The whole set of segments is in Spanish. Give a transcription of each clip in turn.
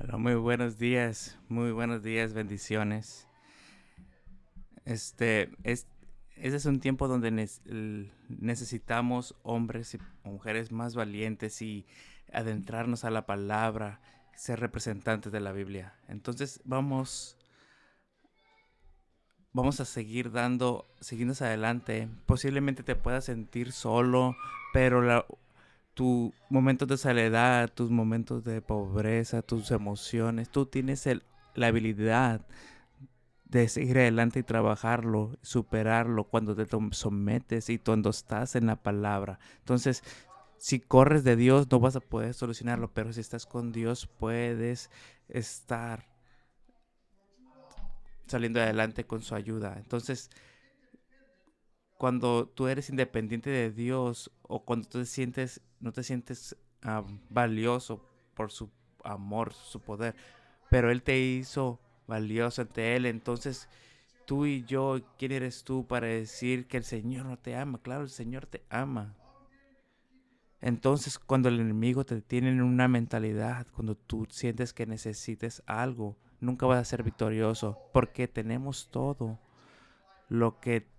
Hola, muy buenos días, bendiciones. Este es un tiempo donde necesitamos hombres y mujeres más valientes y adentrarnos a la palabra, ser representantes de la Biblia. Entonces vamos a seguir siguiendo hacia adelante. Posiblemente te puedas sentir solo, pero tu momentos de soledad, tus momentos de pobreza, tus emociones, tú tienes la habilidad de seguir adelante y trabajarlo, superarlo cuando te sometes y cuando estás en la palabra. Entonces, si corres de Dios no vas a poder solucionarlo, pero si estás con Dios puedes estar saliendo adelante con su ayuda. Entonces, cuando tú eres independiente de Dios o cuando no te sientes valioso por su amor, su poder, pero Él te hizo valioso ante Él, entonces tú y yo, ¿quién eres tú para decir que el Señor no te ama? Claro, el Señor te ama. Entonces, cuando el enemigo te tiene en una mentalidad, cuando tú sientes que necesites algo, nunca vas a ser victorioso, porque tenemos todo lo que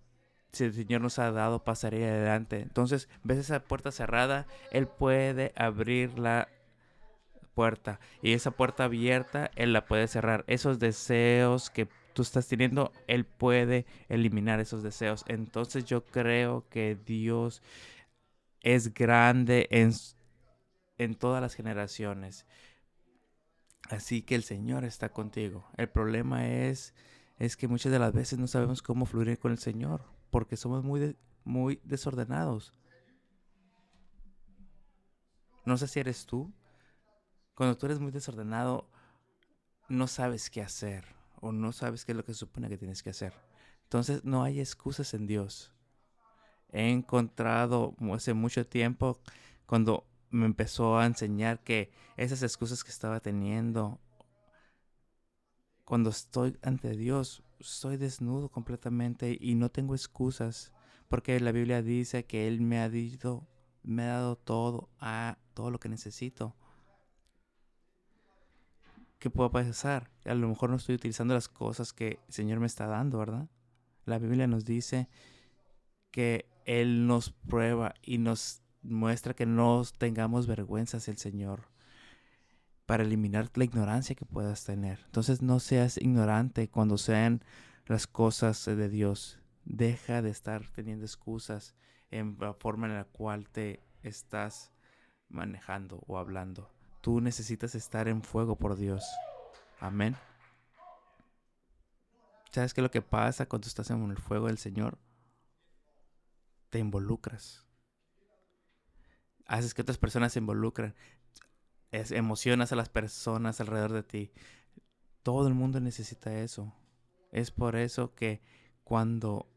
si el Señor nos ha dado para salir adelante. Entonces, ves esa puerta cerrada, Él puede abrir la puerta y esa puerta abierta Él la puede cerrar. Esos deseos que tú estás teniendo, Él puede eliminar esos deseos. Entonces yo creo que Dios es grande en todas las generaciones. Así que el Señor está contigo. El problema es que muchas de las veces no sabemos cómo fluir con el Señor porque somos muy desordenados. No sé si eres tú. Cuando tú eres muy desordenado, no sabes qué hacer o no sabes qué es lo que se supone que tienes que hacer. Entonces no hay excusas en Dios. He encontrado hace mucho tiempo cuando me empezó a enseñar que esas excusas que estaba teniendo, cuando estoy ante Dios, estoy desnudo completamente y no tengo excusas, porque la Biblia dice que Él me ha dado todo lo que necesito. ¿Qué puedo pasar? A lo mejor no estoy utilizando las cosas que el Señor me está dando, ¿verdad? La Biblia nos dice que Él nos prueba y nos muestra que no tengamos vergüenza hacia el Señor para eliminar la ignorancia que puedas tener. Entonces no seas ignorante cuando sean las cosas de Dios. Deja de estar teniendo excusas en la forma en la cual te estás manejando o hablando. Tú necesitas estar en fuego por Dios. Amén. ¿Sabes qué es lo que pasa cuando estás en el fuego del Señor? Te involucras. Haces que otras personas se involucren. Emocionas a las personas alrededor de ti. Todo el mundo necesita eso. Es por eso que cuando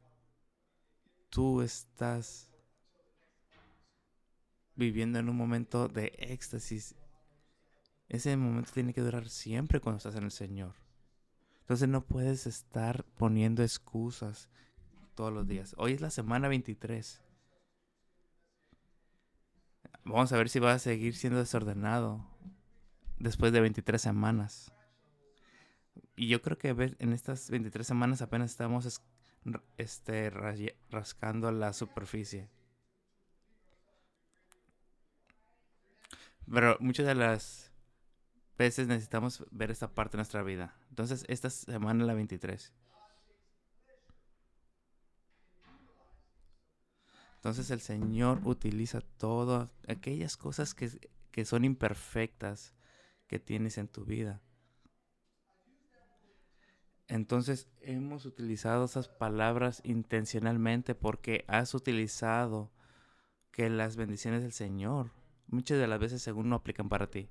tú estás viviendo en un momento de éxtasis, ese momento tiene que durar siempre cuando estás en el Señor. Entonces no puedes estar poniendo excusas todos los días. Hoy es la semana 23. Vamos a ver si va a seguir siendo desordenado después de 23 semanas. Y yo creo que en estas 23 semanas apenas estamos rascando la superficie. Pero muchas de las veces necesitamos ver esta parte de nuestra vida. Entonces, esta semana es la 23. Entonces, el Señor utiliza todas aquellas cosas que son imperfectas que tienes en tu vida. Entonces, hemos utilizado esas palabras intencionalmente porque has utilizado que las bendiciones del Señor muchas de las veces según no aplican para ti.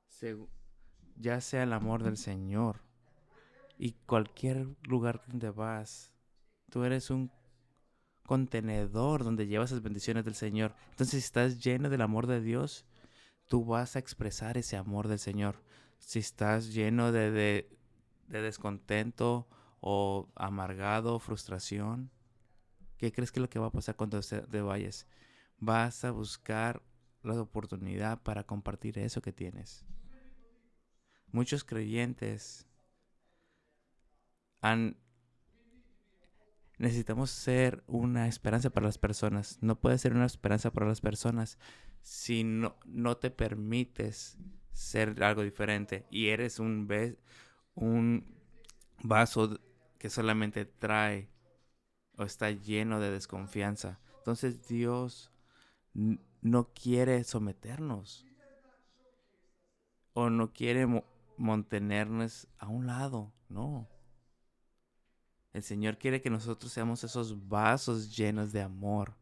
Segu- ya sea el amor del Señor y cualquier lugar donde vas, tú eres un contenedor donde llevas las bendiciones del Señor. Entonces, si estás lleno del amor de Dios, tú vas a expresar ese amor del Señor. Si estás lleno de descontento o amargado, frustración, ¿qué crees que es lo que va a pasar cuando te vayas? Vas a buscar la oportunidad para compartir eso que tienes. Muchos creyentes han necesitamos ser una esperanza para las personas. No puedes ser una esperanza para las personas si no te permites ser algo diferente y eres un vaso que solamente trae o está lleno de desconfianza. Entonces Dios no quiere someternos o no quiere mantenernos a un lado, no. El Señor quiere que nosotros seamos esos vasos llenos de amor.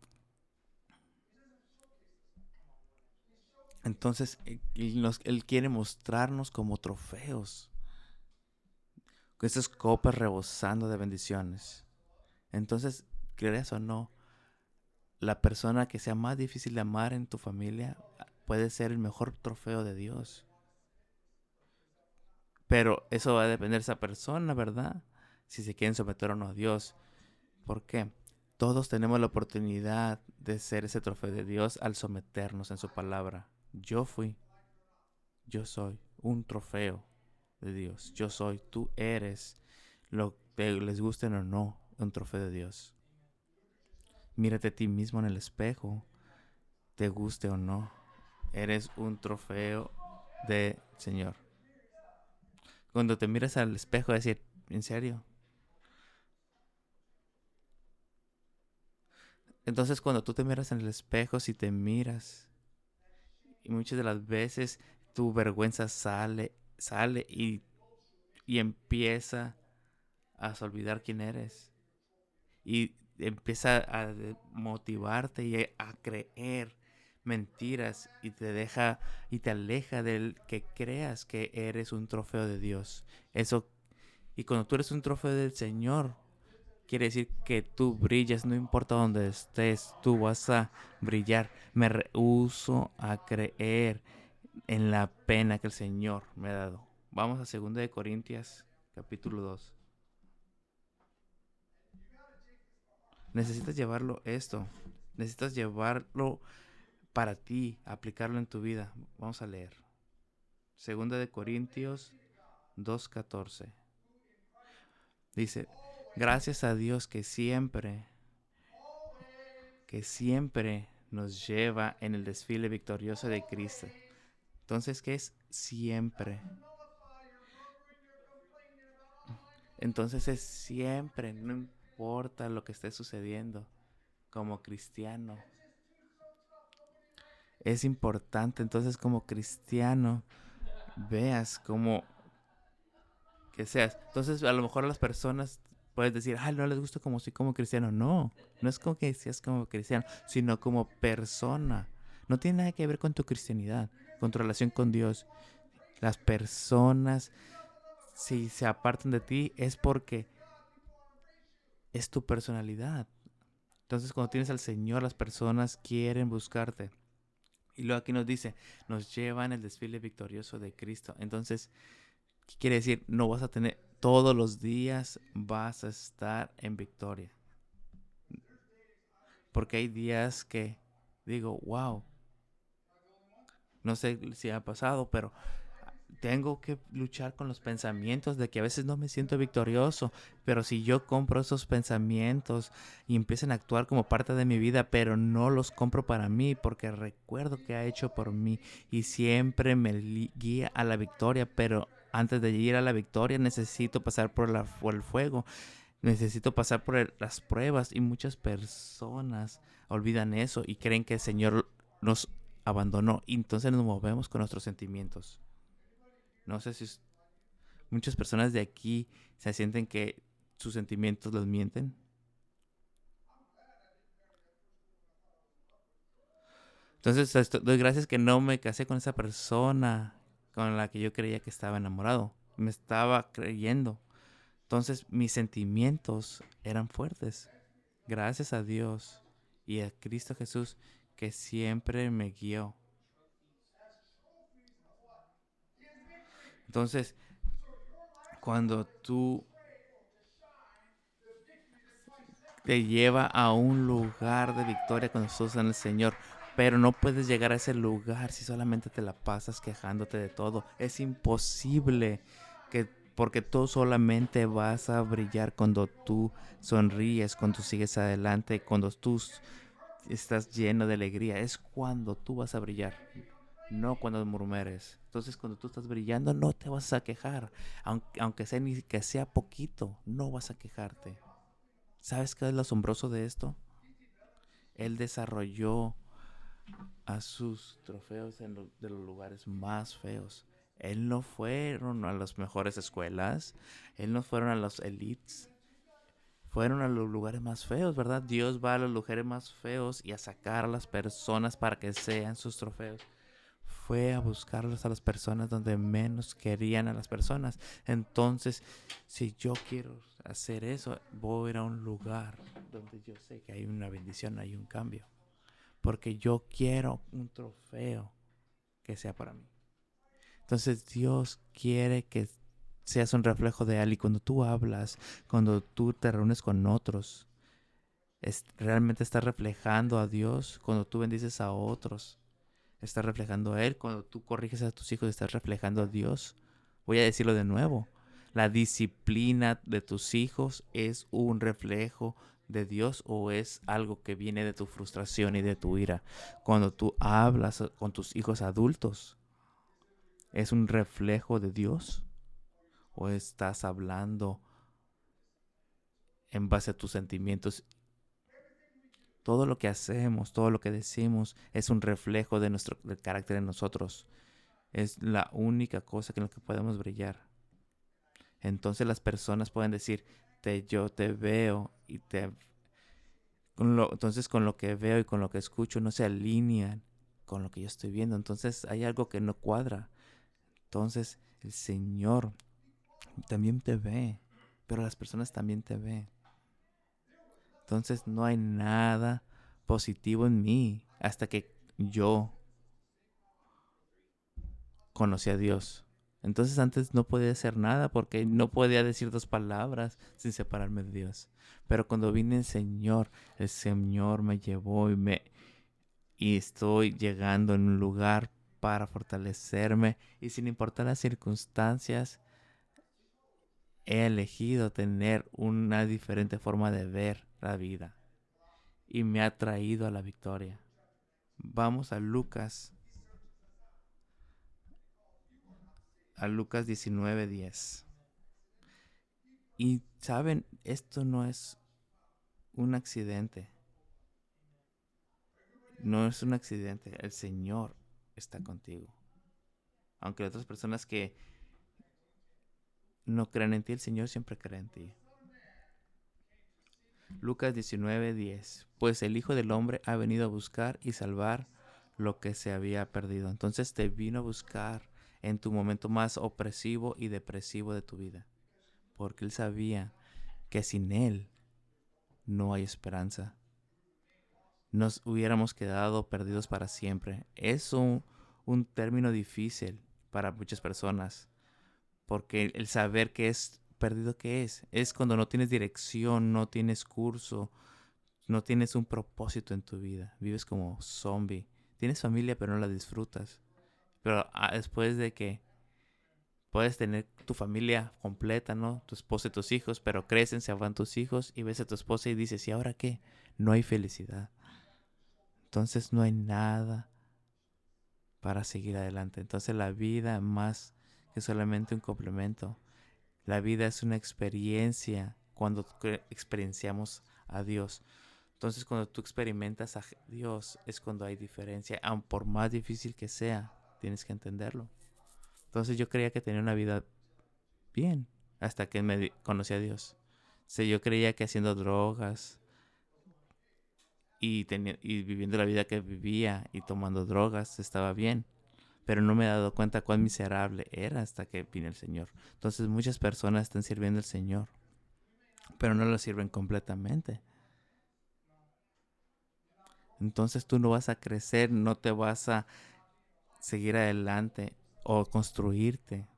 Entonces, Él quiere mostrarnos como trofeos, con esas copas rebosando de bendiciones. Entonces, creas o no, la persona que sea más difícil de amar en tu familia puede ser el mejor trofeo de Dios. Pero eso va a depender de esa persona, ¿verdad? Si se quieren someter o no a Dios. ¿Por qué? Todos tenemos la oportunidad de ser ese trofeo de Dios al someternos en su palabra. Yo soy un trofeo de Dios. Yo soy, tú eres, lo que les gusten o no, un trofeo de Dios. Mírate a ti mismo en el espejo, te guste o no. Eres un trofeo del Señor. Cuando te miras al espejo, decir, ¿en serio? Entonces, cuando tú te miras en el espejo, si te miras, y muchas de las veces tu vergüenza sale y empieza a olvidar quién eres. Y empieza a motivarte y a creer mentiras y te aleja del que creas que eres un trofeo de Dios. Eso, y cuando tú eres un trofeo del Señor, quiere decir que tú brillas, no importa dónde estés, tú vas a brillar. Me rehúso a creer en la pena que el Señor me ha dado. Vamos a 2 de Corintias, capítulo 2. Necesitas llevarlo esto. Necesitas llevarlo para ti, aplicarlo en tu vida. Vamos a leer. 2 de Corintios 2:14. Dice, gracias a Dios que siempre nos lleva en el desfile victorioso de Cristo. Entonces, ¿qué es siempre? Entonces es siempre, no importa lo que esté sucediendo como cristiano. Es importante entonces como cristiano veas como que seas. Entonces a lo mejor a las personas puedes decir, ay, no les gusta como soy como cristiano. No, no es como que seas como cristiano, sino como persona. No tiene nada que ver con tu cristianidad, con tu relación con Dios. Las personas, si se apartan de ti, es porque es tu personalidad. Entonces cuando tienes al Señor, las personas quieren buscarte. Y luego aquí nos dice, nos llevan el desfile victorioso de Cristo. Entonces, ¿qué quiere decir? No vas a tener, todos los días vas a estar en victoria. Porque hay días que digo, wow, no sé si ha pasado, pero tengo que luchar con los pensamientos de que a veces no me siento victorioso, pero si yo compro esos pensamientos y empiezan a actuar como parte de mi vida, pero no los compro para mí porque recuerdo que ha hecho por mí y siempre me guía a la victoria, pero antes de ir a la victoria necesito pasar por el fuego, necesito pasar por las pruebas y muchas personas olvidan eso y creen que el Señor nos abandonó y entonces nos movemos con nuestros sentimientos. No sé si muchas personas de aquí se sienten que sus sentimientos los mienten. Entonces doy gracias que no me casé con esa persona con la que yo creía que estaba enamorado. Me estaba creyendo. Entonces mis sentimientos eran fuertes. Gracias a Dios y a Cristo Jesús que siempre me guió. Entonces, cuando tú te lleva a un lugar de victoria con nosotros en el Señor, Pero no puedes llegar a ese lugar si solamente te la pasas quejándote de todo. Es imposible que porque tú solamente vas a brillar cuando tú sonríes, cuando sigues adelante, cuando estás lleno de alegría. Es cuando tú vas a brillar, no cuando murmures. Entonces, cuando tú estás brillando, no te vas a quejar. Aunque sea ni que sea poquito, no vas a quejarte. ¿Sabes qué es lo asombroso de esto? Él desarrolló a sus trofeos de los lugares más feos. Él no fueron a las mejores escuelas, él no fueron a los elites, fueron a los lugares más feos, ¿verdad? Dios va a los lugares más feos y a sacar a las personas para que sean sus trofeos. Fue a buscarlos a las personas donde menos querían a las personas. Entonces, si yo quiero hacer eso, voy a ir a un lugar donde yo sé que hay una bendición, hay un cambio. Porque yo quiero un trofeo que sea para mí. Entonces Dios quiere que seas un reflejo de Él y cuando tú hablas, cuando tú te reúnes con otros, realmente estás reflejando a Dios. Cuando tú bendices a otros, estás reflejando a Él. Cuando tú corriges a tus hijos, estás reflejando a Dios. Voy a decirlo de nuevo. La disciplina de tus hijos es un reflejo de Dios o es algo que viene de tu frustración y de tu ira. Cuando tú hablas con tus hijos adultos, ¿es un reflejo de Dios o estás hablando en base a tus sentimientos? Todo lo que hacemos, todo lo que decimos es un reflejo de del carácter de nosotros. Es la única cosa en la que podemos brillar. Entonces las personas pueden decir, yo te veo y entonces con lo que veo y con lo que escucho no se alinean con lo que yo estoy viendo. Entonces hay algo que no cuadra. Entonces el Señor también te ve, pero las personas también te ven. Entonces no hay nada positivo en mí hasta que yo conocí a Dios. Entonces antes no podía hacer nada porque no podía decir dos palabras sin separarme de Dios. Pero cuando vine el Señor me llevó y estoy llegando en un lugar para fortalecerme y sin importar las circunstancias, he elegido tener una diferente forma de ver la vida y me ha traído a la victoria. Vamos a Lucas 19:10. Y saben, esto no es un accidente. No es un accidente. El Señor está contigo. Aunque otras personas que no crean en ti, el Señor siempre cree en ti. Lucas 19:10. Pues el Hijo del Hombre ha venido a buscar y salvar lo que se había perdido. Entonces te vino a buscar en tu momento más opresivo y depresivo de tu vida. Porque Él sabía que sin Él no hay esperanza. Nos hubiéramos quedado perdidos para siempre. Es un término difícil para muchas personas, porque el saber que es perdido que es cuando no tienes dirección, no tienes curso, no tienes un propósito en tu vida, vives como zombie. Tienes familia pero no la disfrutas. Pero después de que puedes tener tu familia completa, ¿no? Tu esposa y tus hijos, pero crecen, se van tus hijos y ves a tu esposa y dices, ¿y ahora qué? No hay felicidad. Entonces no hay nada para seguir adelante. Entonces la vida más que solamente un complemento. La vida es una experiencia cuando experienciamos a Dios. Entonces cuando tú experimentas a Dios es cuando hay diferencia. Aun por más difícil que sea, tienes que entenderlo. Entonces yo creía que tenía una vida bien hasta que me conocí a Dios. O sea, yo creía que haciendo drogas y viviendo la vida que vivía y tomando drogas estaba bien. Pero no me he dado cuenta cuán miserable era hasta que vino el Señor. Entonces muchas personas están sirviendo al Señor, pero no lo sirven completamente. Entonces tú no vas a crecer, no te vas a seguir adelante o construirte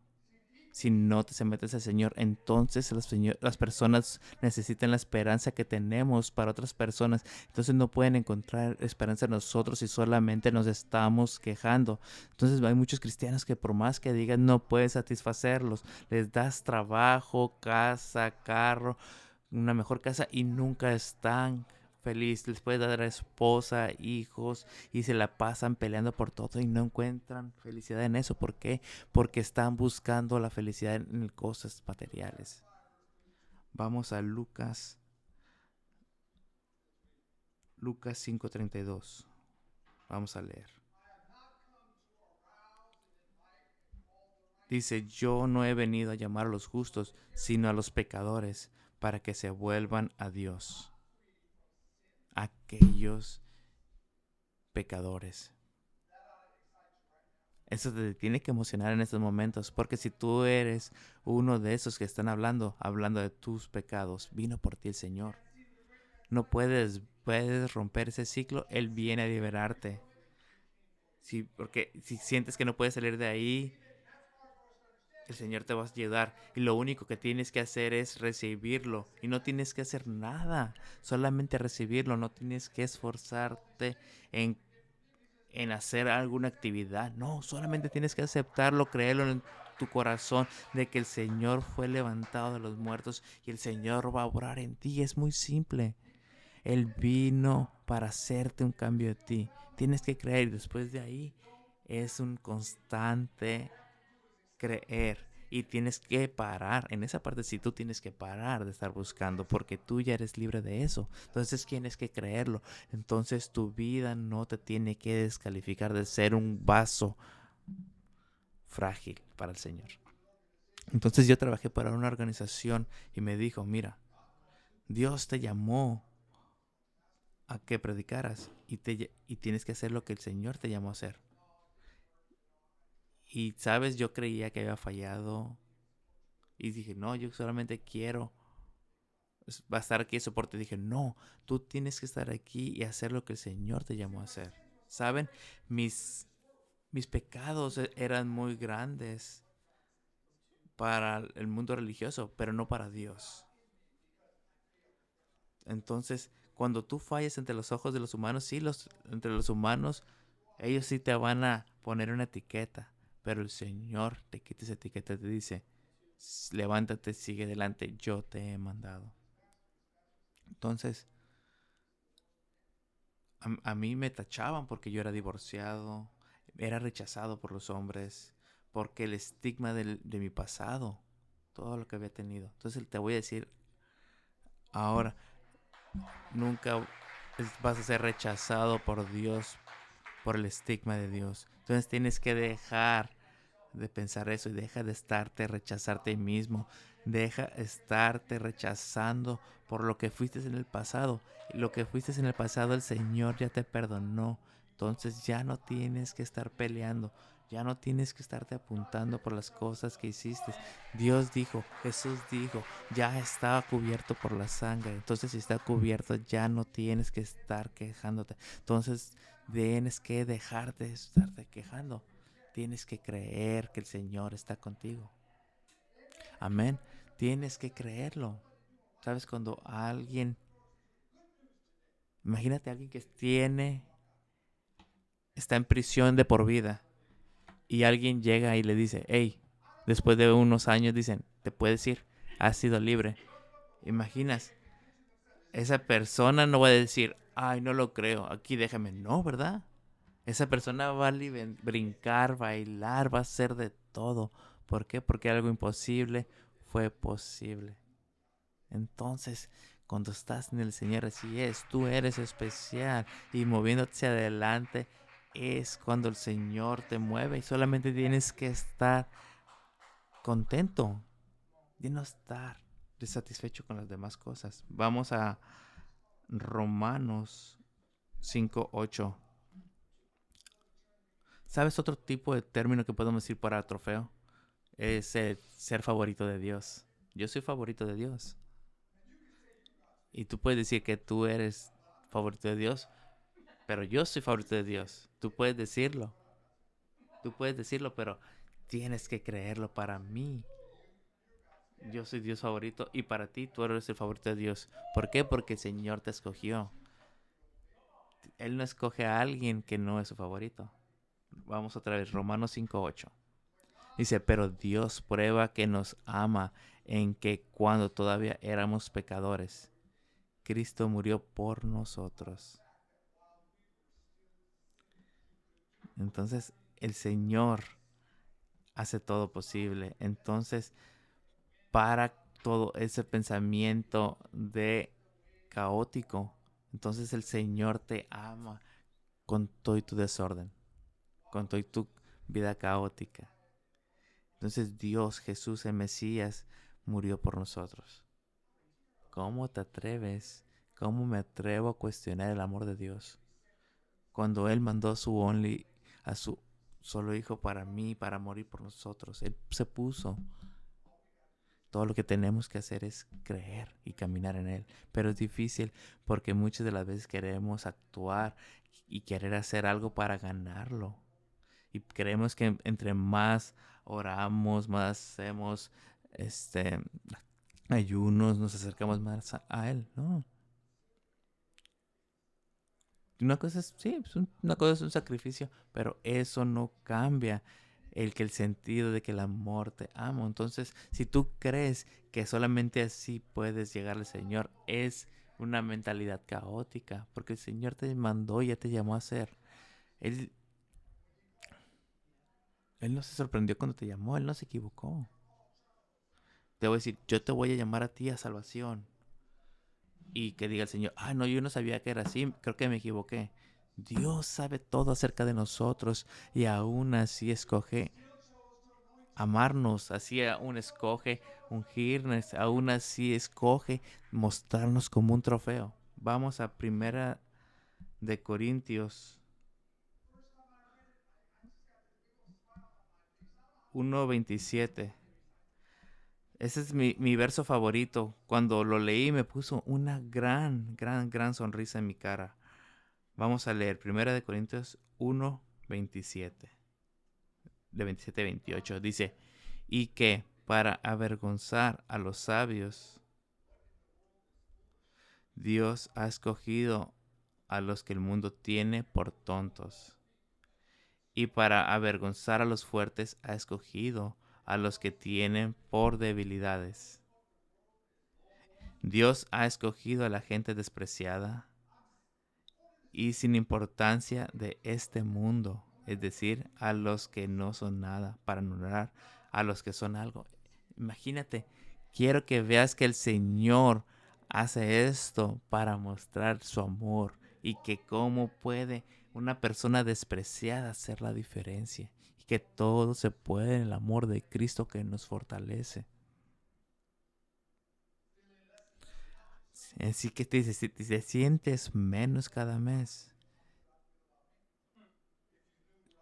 Si no te sometes al Señor, entonces las personas necesitan la esperanza que tenemos para otras personas. Entonces no pueden encontrar esperanza en nosotros si solamente nos estamos quejando. Entonces hay muchos cristianos que por más que digan no puedes satisfacerlos. Les das trabajo, casa, carro, una mejor casa y nunca están felices. Les puedes dar a esposa, hijos y se la pasan peleando por todo y no encuentran felicidad en eso. ¿Por qué? Porque están buscando la felicidad en cosas materiales. Vamos a Lucas 5:32. Vamos a leer. Dice, yo no he venido a llamar a los justos, sino a los pecadores, para que se vuelvan a Dios. Aquellos pecadores. Eso te tiene que emocionar en estos momentos, porque si tú eres uno de esos que están hablando de tus pecados, vino por ti el Señor. No puedes romper ese ciclo, Él viene a liberarte. Sí, porque si sientes que no puedes salir de ahí, el Señor te va a ayudar. Y lo único que tienes que hacer es recibirlo. Y no tienes que hacer nada, solamente recibirlo. No tienes que esforzarte en hacer alguna actividad. No, solamente tienes que aceptarlo, creerlo en tu corazón de que el Señor fue levantado de los muertos y el Señor va a obrar en ti. Es muy simple. Él vino para hacerte un cambio de ti. Tienes que creer y después de ahí es un constante creer. Y tienes que parar. En esa parte sí tú tienes que parar de estar buscando porque tú ya eres libre de eso. Entonces tienes que creerlo. Entonces tu vida no te tiene que descalificar de ser un vaso frágil para el Señor. Entonces yo trabajé para una organización y me dijo, mira, Dios te llamó a que predicaras y tienes que hacer lo que el Señor te llamó a hacer. Y sabes, yo creía que había fallado y dije, no, yo solamente quiero va a estar aquí de soporte. Dije, no, tú tienes que estar aquí y hacer lo que el Señor te llamó a hacer. ¿Saben? Mis pecados eran muy grandes para el mundo religioso, pero no para Dios. Entonces, cuando tú fallas entre los ojos de los humanos, sí, entre los humanos, ellos sí te van a poner una etiqueta, pero el Señor te quita esa etiqueta y te dice, levántate, sigue adelante, yo te he mandado. Entonces, a mí me tachaban porque yo era divorciado, era rechazado por los hombres, porque el estigma de mi pasado, todo lo que había tenido. Entonces te voy a decir, ahora, nunca vas a ser rechazado por Dios, por el estigma de Dios. Entonces tienes que dejar de pensar eso y deja de rechazarte a ti mismo. Deja estarte rechazando por lo que fuiste en el pasado. Y lo que fuiste en el pasado, el Señor ya te perdonó. Entonces ya no tienes que estar peleando. Ya no tienes que estarte apuntando por las cosas que hiciste. Dios dijo, Jesús dijo, ya estaba cubierto por la sangre. Entonces si está cubierto, ya no tienes que estar quejándote. Entonces tienes que dejar de estarte quejando. Tienes que creer que el Señor está contigo. Amén. Tienes que creerlo. ¿Sabes? Cuando imagínate a alguien que está en prisión de por vida y alguien llega y le dice, hey, después de unos años dicen, te puedes ir, has sido libre. Imaginas, esa persona no va a decir, ay, no lo creo, aquí déjame. No, ¿verdad? Esa persona va a brincar, bailar, va a hacer de todo. ¿Por qué? Porque algo imposible fue posible. Entonces, cuando estás en el Señor, así es, tú eres especial y moviéndote hacia adelante es cuando el Señor te mueve y solamente tienes que estar contento y no estar desatisfecho con las demás cosas. Vamos a Romanos 5:8. ¿Sabes otro tipo de término que podemos decir para trofeo? Es el ser favorito de Dios. Yo soy favorito de Dios. Y tú puedes decir que tú eres favorito de Dios, pero yo soy favorito de Dios. Tú puedes decirlo, pero tienes que creerlo para mí. Yo soy Dios favorito y para ti tú eres el favorito de Dios. ¿Por qué? Porque el Señor te escogió. Él no escoge a alguien que no es su favorito. Vamos otra vez, Romanos 5:8. Dice, pero Dios prueba que nos ama en que cuando todavía éramos pecadores, Cristo murió por nosotros. Entonces, el Señor hace todo posible. Entonces, para todo ese pensamiento de caótico, entonces el Señor te ama con todo y tu desorden, con todo y tu vida caótica. Entonces Dios, Jesús, el Mesías, murió por nosotros. ¿Cómo te atreves? ¿Cómo me atrevo a cuestionar el amor de Dios? Cuando Él mandó a su solo hijo para mí, para morir por nosotros. Él se puso. Todo lo que tenemos que hacer es creer y caminar en Él. Pero es difícil porque muchas de las veces queremos actuar y querer hacer algo para ganarlo. Y creemos que entre más oramos, más hacemos este ayunos, nos acercamos más a Él, ¿no? Una cosa es, sí, una cosa es un sacrificio, pero eso no cambia el sentido de que el amor te amo. Entonces, si tú crees que solamente así puedes llegar al Señor, es una mentalidad caótica, porque el Señor te mandó y ya te llamó a ser. Él, él no se sorprendió cuando te llamó, Él no se equivocó. Te voy a decir, yo te voy a llamar a ti a salvación. Y que diga el Señor, ah, no, yo no sabía que era así, creo que me equivoqué. Dios sabe todo acerca de nosotros y aún así escoge amarnos, así aún escoge ungirnos, aún así escoge mostrarnos como un trofeo. Vamos a Primera de Corintios 1:27. Ese es mi verso favorito. Cuando lo leí me puso una gran sonrisa en mi cara. Vamos a leer Primera de Corintios 1:27. De 27 a 28. Dice, y que para avergonzar a los sabios, Dios ha escogido a los que el mundo tiene por tontos. Y para avergonzar a los fuertes ha escogido a los que tienen por debilidades. Dios ha escogido a la gente despreciada y sin importancia de este mundo, es decir, a los que no son nada, para anular a los que son algo. Imagínate, quiero que veas que el Señor hace esto para mostrar su amor y que cómo puede una persona despreciada hacer la diferencia y que todo se puede en el amor de Cristo que nos fortalece. Así que te dice, si te sientes menos cada mes,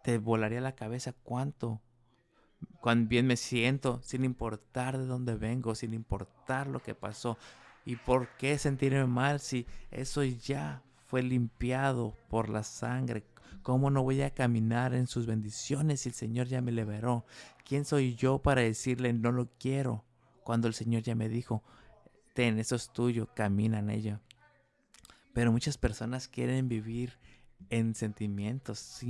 te volaría la cabeza cuán bien me siento, sin importar de dónde vengo, sin importar lo que pasó. ¿Y por qué sentirme mal si eso ya fue limpiado por la sangre? ¿Cómo no voy a caminar en sus bendiciones si el Señor ya me liberó? ¿Quién soy yo para decirle no lo quiero cuando el Señor ya me dijo, ten, eso es tuyo, camina en ello? Pero muchas personas quieren vivir en sentimientos,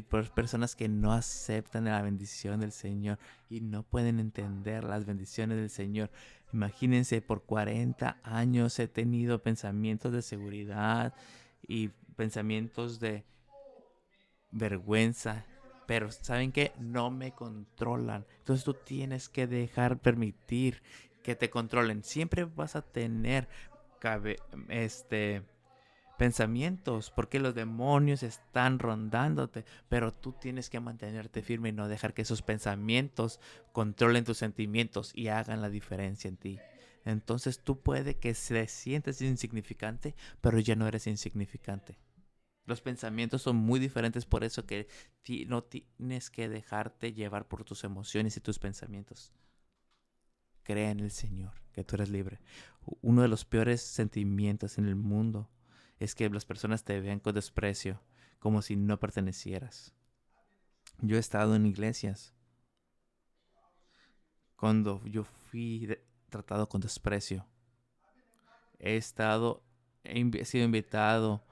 por personas que no aceptan la bendición del Señor y no pueden entender las bendiciones del Señor. Imagínense, por 40 años he tenido pensamientos de seguridad y pensamientos de vergüenza, pero ¿saben qué? No me controlan. Entonces tú tienes que dejar permitir que te controlen. Siempre vas a tener cabe, este pensamientos, porque los demonios están rondándote, pero tú tienes que mantenerte firme y no dejar que esos pensamientos controlen tus sentimientos y hagan la diferencia en ti. Entonces tú puede que se sientas insignificante, pero ya no eres insignificante. Los pensamientos son muy diferentes, por eso que no tienes que dejarte llevar por tus emociones y tus pensamientos. Cree en el Señor, que tú eres libre. Uno de los peores sentimientos en el mundo es que las personas te vean con desprecio, como si no pertenecieras. Yo he estado en iglesias cuando yo fui tratado con desprecio. He sido invitado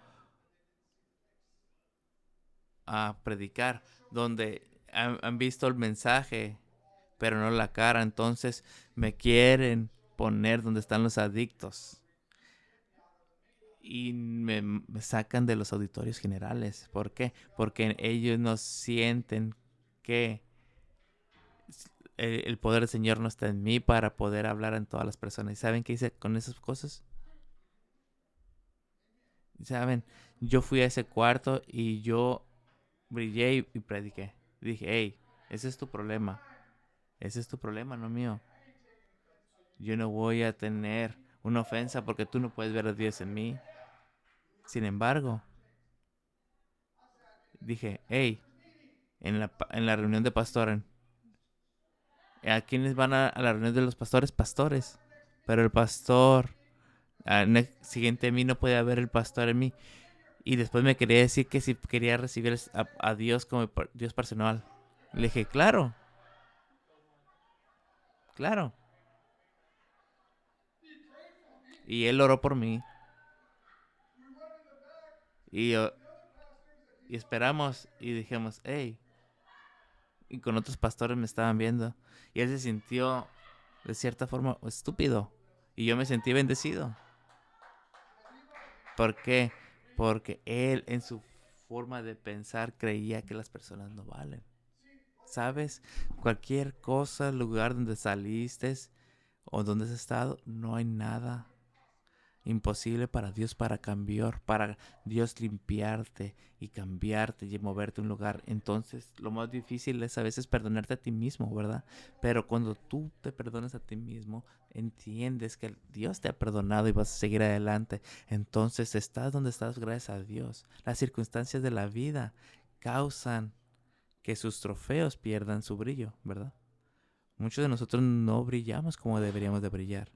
a predicar donde han visto el mensaje, pero no la cara. Entonces me quieren poner donde están los adictos y me sacan de los auditorios generales. ¿Por qué? Porque ellos no sienten que el poder del Señor no está en mí para poder hablar en todas las personas. ¿Y saben qué hice con esas cosas? ¿Saben? Yo fui a ese cuarto y yo brillé y prediqué. Dije, hey, ese es tu problema. Ese es tu problema, no mío. Yo no voy a tener una ofensa porque tú no puedes ver a Dios en mí. Sin embargo, dije, hey, en la reunión de pastores, ¿a quiénes van a la reunión de los pastores? Pastores. Pero el pastor, siguiente a mí, no podía ver el pastor en mí. Y después me quería decir que si quería recibir a Dios como Dios personal. Le dije, claro, claro. Y él oró por mí. Y, uh, y esperamos y dijimos, hey. Y con otros pastores me estaban viendo. Y él se sintió, de cierta forma, estúpido. Y yo me sentí bendecido. ¿Por qué? Porque él en su forma de pensar creía que las personas no valen. ¿Sabes? Cualquier cosa, lugar donde saliste o donde has estado, no hay nada imposible para Dios para cambiar, para Dios limpiarte y cambiarte y moverte a un lugar. Entonces, lo más difícil es a veces perdonarte a ti mismo, ¿verdad? Pero cuando tú te perdonas a ti mismo, entiendes que Dios te ha perdonado y vas a seguir adelante. Entonces, estás donde estás gracias a Dios. Las circunstancias de la vida causan que sus trofeos pierdan su brillo, ¿verdad? Muchos de nosotros no brillamos como deberíamos de brillar.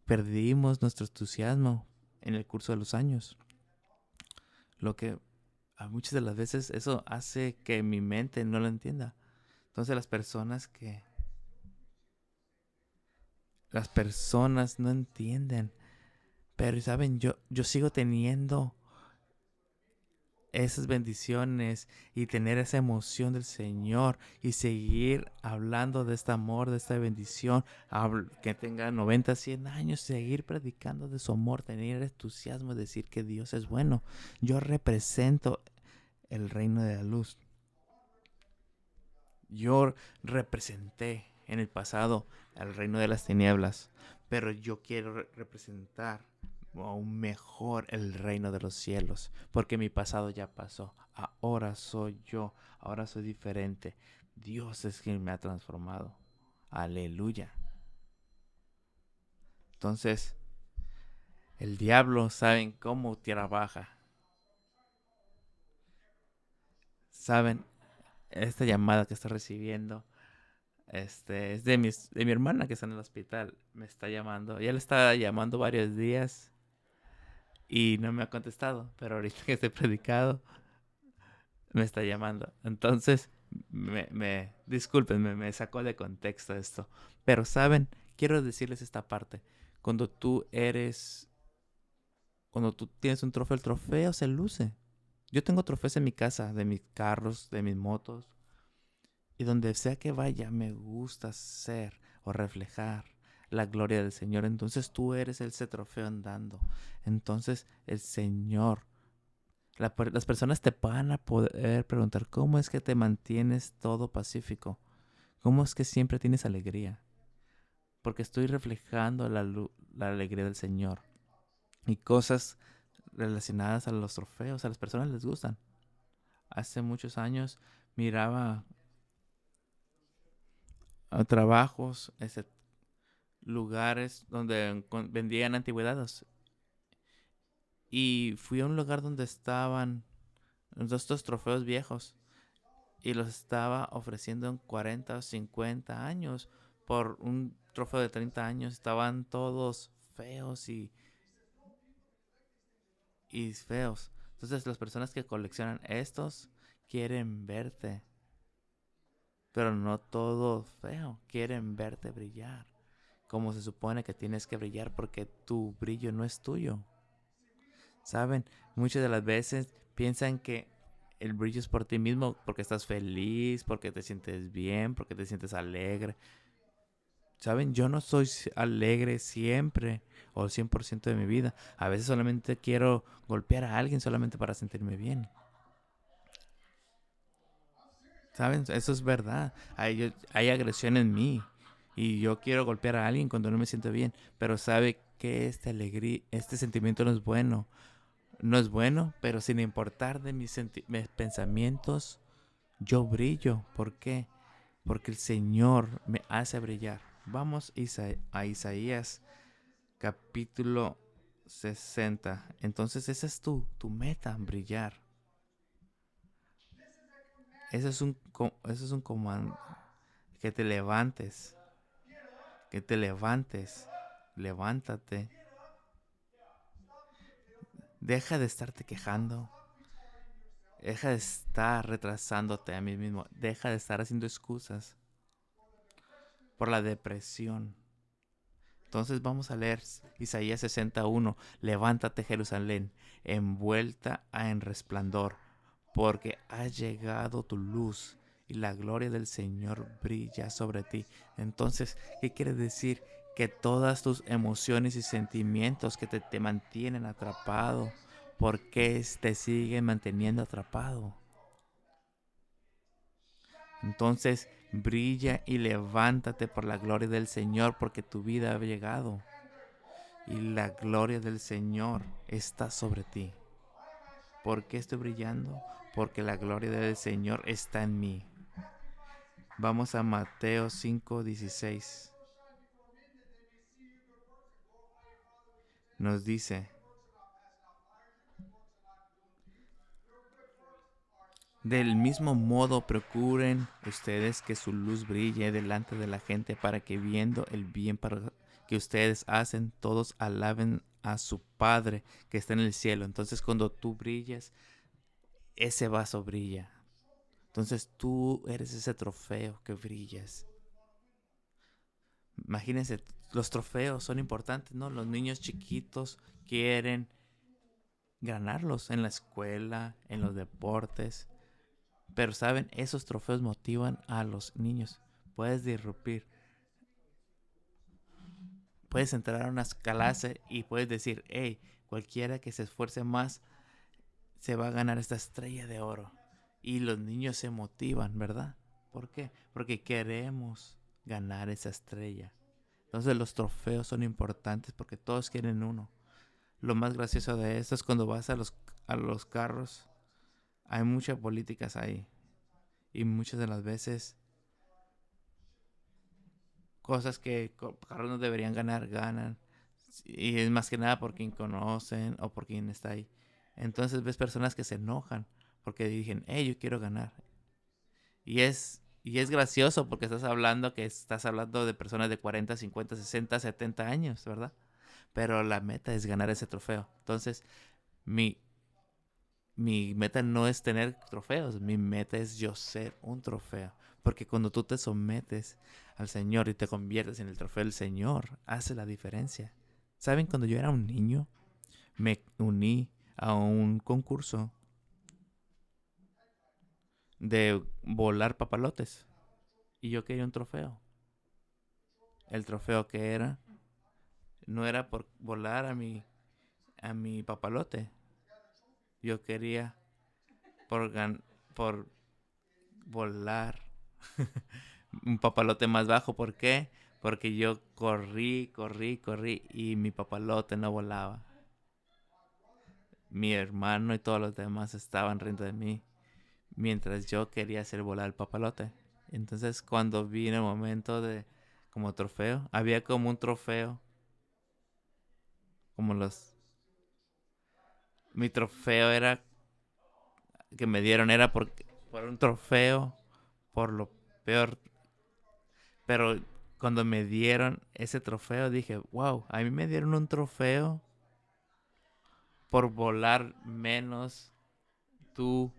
Perdimos nuestro entusiasmo en el curso de los años. Lo que a muchas de las veces eso hace que mi mente no lo entienda. Entonces las personas no entienden. Pero saben, yo sigo teniendo esas bendiciones y tener esa emoción del Señor y seguir hablando de este amor, de esta bendición, que tenga 90, 100 años, seguir predicando de su amor, tener entusiasmo, decir que Dios es bueno. Yo represento el reino de la luz. Yo representé en el pasado el reino de las tinieblas, pero yo quiero representar aún mejor el reino de los cielos, porque mi pasado ya pasó. Ahora soy yo, ahora soy diferente. Dios es quien me ha transformado. Aleluya. Entonces, el diablo saben cómo trabaja. Saben esta llamada que está recibiendo. Es de mi hermana que está en el hospital. Me está llamando. Ya le estaba llamando varios días y no me ha contestado. Pero ahorita que estoy predicado, me está llamando. Entonces, discúlpenme, me sacó de contexto esto. Pero saben, quiero decirles esta parte. Cuando tú eres, cuando tú tienes un trofeo, el trofeo se luce. Yo tengo trofeos en mi casa, de mis carros, de mis motos. Y donde sea que vaya, me gusta ser o reflejar la gloria del Señor. Entonces tú eres ese trofeo andando. Entonces el Señor, las personas te van a poder preguntar, ¿cómo es que te mantienes todo pacífico? ¿Cómo es que siempre tienes alegría? Porque estoy reflejando la alegría del Señor. Y cosas relacionadas a los trofeos, a las personas les gustan. Hace muchos años miraba trabajos, lugares donde vendían antigüedades. Y fui a un lugar donde estaban estos trofeos viejos y los estaba ofreciendo en 40 o 50 años por un trofeo de 30 años. Estaban todos feos y feos. Entonces las personas que coleccionan estos quieren verte pero no todo feo quieren verte brillar, como se supone que tienes que brillar porque tu brillo no es tuyo. ¿Saben? Muchas de las veces piensan que el brillo es por ti mismo, porque estás feliz, porque te sientes bien, porque te sientes alegre. ¿Saben? Yo no soy alegre siempre o 100% de mi vida. A veces solamente quiero golpear a alguien solamente para sentirme bien. ¿Saben? Eso es verdad. Hay agresión en mí. Y yo quiero golpear a alguien cuando no me siento bien. Pero sabe que esta alegría, este sentimiento no es bueno. No es bueno, pero sin importar de mis pensamientos, yo brillo. ¿Por qué? Porque el Señor me hace brillar. Vamos a Isaías capítulo 60. Entonces esa es tu meta, brillar. Ese es un comando. Que te levantes. Que te levantes. Levántate. Deja de estarte quejando. Deja de estar retrasándote a mí mismo. Deja de estar haciendo excusas por la depresión. Entonces vamos a leer Isaías 61. Levántate, Jerusalén, envuelta en resplandor, porque ha llegado tu luz y la gloria del Señor brilla sobre ti. Entonces, ¿qué quiere decir? Que todas tus emociones y sentimientos que te mantienen atrapado, ¿por qué te siguen manteniendo atrapado? Entonces, brilla y levántate por la gloria del Señor, porque tu vida ha llegado y la gloria del Señor está sobre ti. ¿Por qué estoy brillando? Porque la gloria del Señor está en mí. Vamos a Mateo 5:16. Nos dice, del mismo modo procuren ustedes que su luz brille delante de la gente para que viendo el bien que ustedes hacen, todos alaben a su Padre que está en el cielo. Entonces cuando tú brillas, ese vaso brilla. Entonces tú eres ese trofeo que brillas. Imagínense, los trofeos son importantes, ¿no? Los niños chiquitos quieren ganarlos en la escuela, en los deportes. Pero, ¿saben? Esos trofeos motivan a los niños. Puedes disrumpir. Puedes entrar a una clase y puedes decir, hey, cualquiera que se esfuerce más se va a ganar esta estrella de oro. Y los niños se motivan, ¿verdad? ¿Por qué? Porque queremos ganar esa estrella. Entonces los trofeos son importantes porque todos quieren uno. Lo más gracioso de esto es cuando vas a los carros. Hay muchas políticas ahí. Y muchas de las veces cosas que carros no deberían ganar, ganan. Y es más que nada por quien conocen o por quien está ahí. Entonces ves personas que se enojan porque dicen, hey, yo quiero ganar. Y es gracioso porque estás hablando de personas de 40, 50, 60, 70 años, ¿verdad? Pero la meta es ganar ese trofeo. Entonces, mi, mi meta no es tener trofeos, mi meta es yo ser un trofeo. Porque cuando tú te sometes al Señor y te conviertes en el trofeo del Señor, hace la diferencia. ¿Saben? Cuando yo era un niño, me uní a un concurso de volar papalotes. Y yo quería un trofeo. El trofeo que era, no era por volar a mi papalote. Yo quería por volar un papalote más bajo. ¿Por qué? Porque yo corrí, corrí, corrí y mi papalote no volaba. Mi hermano y todos los demás estaban riendo de mí mientras yo quería hacer volar el papalote. Entonces cuando vi en el momento de como trofeo, había como un trofeo, como mi trofeo era que me dieron era por un trofeo, por lo peor. Pero cuando me dieron ese trofeo dije, wow, a mí me dieron un trofeo por volar menos tú,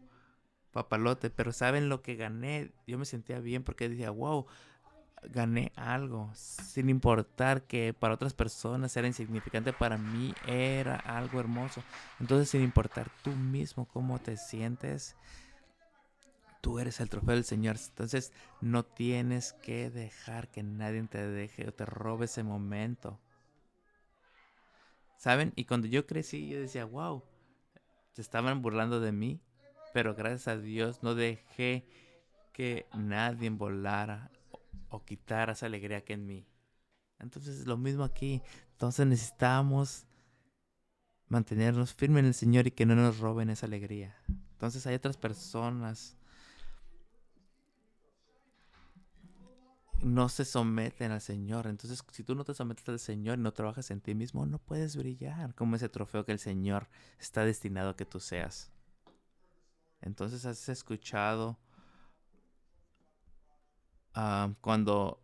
papalote, pero ¿saben lo que gané? Yo me sentía bien porque decía, wow, gané algo, sin importar que para otras personas era insignificante, para mí era algo hermoso. Entonces, sin importar tú mismo cómo te sientes, tú eres el trofeo del Señor. Entonces, no tienes que dejar que nadie te deje o te robe ese momento. ¿Saben? Y cuando yo crecí, yo decía, wow, se estaban burlando de mí, pero gracias a Dios no dejé que nadie volara o quitara esa alegría que en mí. Entonces es lo mismo aquí. Entonces necesitamos mantenernos firmes en el Señor y que no nos roben esa alegría. Entonces hay otras personas no se someten al Señor. Entonces si tú no te sometes al Señor y no trabajas en ti mismo, no puedes brillar como ese trofeo que el Señor está destinado a que tú seas. Entonces has escuchado cuando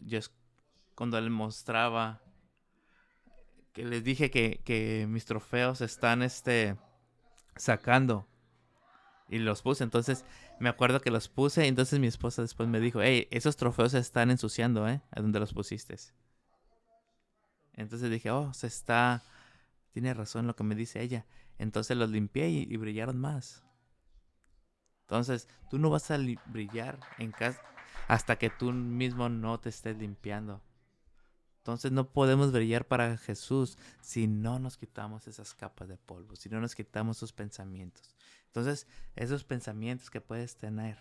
él mostraba que les dije que mis trofeos están sacando y los puse. Entonces me acuerdo que los puse y entonces mi esposa después me dijo, hey, esos trofeos se están ensuciando, ¿eh? ¿A dónde los pusiste? Entonces dije, oh, tiene razón lo que me dice ella. Entonces los limpié y brillaron más. Entonces tú no vas a brillar en casa hasta que tú mismo no te estés limpiando. Entonces no podemos brillar para Jesús si no nos quitamos esas capas de polvo, si no nos quitamos esos pensamientos. Entonces, esos pensamientos que puedes tener,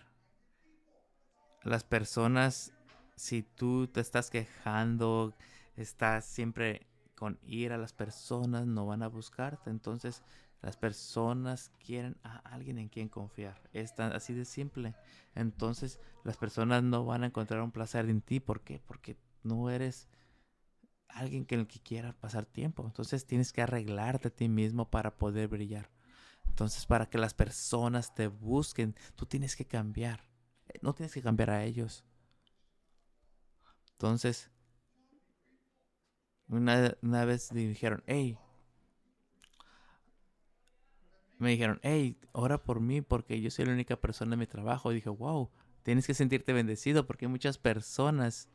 las personas, si tú te estás quejando, estás siempre con ira, las personas no van a buscarte. Entonces, las personas quieren a alguien en quien confiar. Es así de simple. Entonces, las personas no van a encontrar un placer en ti. ¿Por qué? Porque no eres alguien que en el que quiera pasar tiempo. Entonces tienes que arreglarte a ti mismo para poder brillar. Entonces para que las personas te busquen, tú tienes que cambiar. No tienes que cambiar a ellos. Entonces, una vez me dijeron, hey, ora por mí porque yo soy la única persona en mi trabajo. Y dije, wow, tienes que sentirte bendecido porque hay muchas personas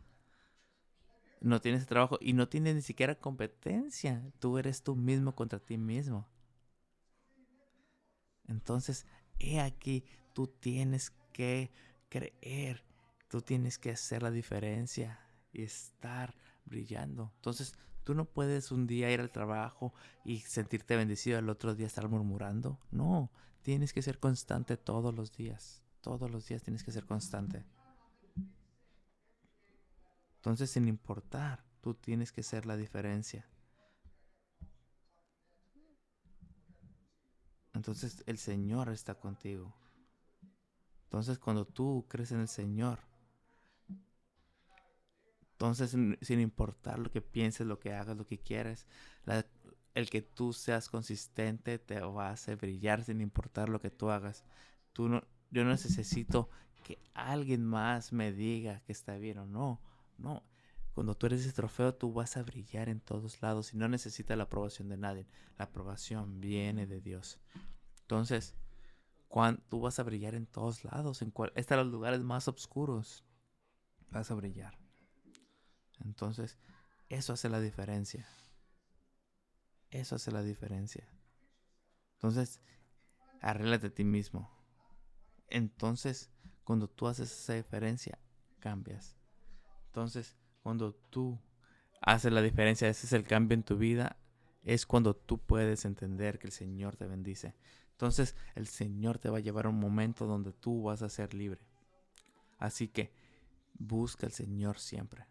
no tienen ese trabajo y no tienen ni siquiera competencia. Tú eres tú mismo contra ti mismo. Entonces, he aquí, tú tienes que creer, tú tienes que hacer la diferencia y estar brillando. Entonces, tú no puedes un día ir al trabajo y sentirte bendecido, al otro día estar murmurando. No, tienes que ser constante todos los días. Todos los días tienes que ser constante. Entonces, sin importar, tú tienes que ser la diferencia. Entonces, el Señor está contigo. Entonces, cuando tú crees en el Señor, entonces, sin importar lo que pienses, lo que hagas, lo que quieras, la- el que tú seas consistente te va a hacer brillar sin importar lo que tú hagas. Yo no necesito que alguien más me diga que está bien o no. No. Cuando tú eres ese trofeo, tú vas a brillar en todos lados y no necesitas la aprobación de nadie. La aprobación viene de Dios. Entonces, cuando tú vas a brillar en todos lados, hasta los lugares más oscuros, vas a brillar. Entonces, eso hace la diferencia. Eso hace la diferencia. Entonces, arréglate a ti mismo. Entonces, cuando tú haces esa diferencia, cambias. Entonces, cuando tú haces la diferencia, ese es el cambio en tu vida, es cuando tú puedes entender que el Señor te bendice. Entonces, el Señor te va a llevar a un momento donde tú vas a ser libre. Así que, busca al Señor siempre.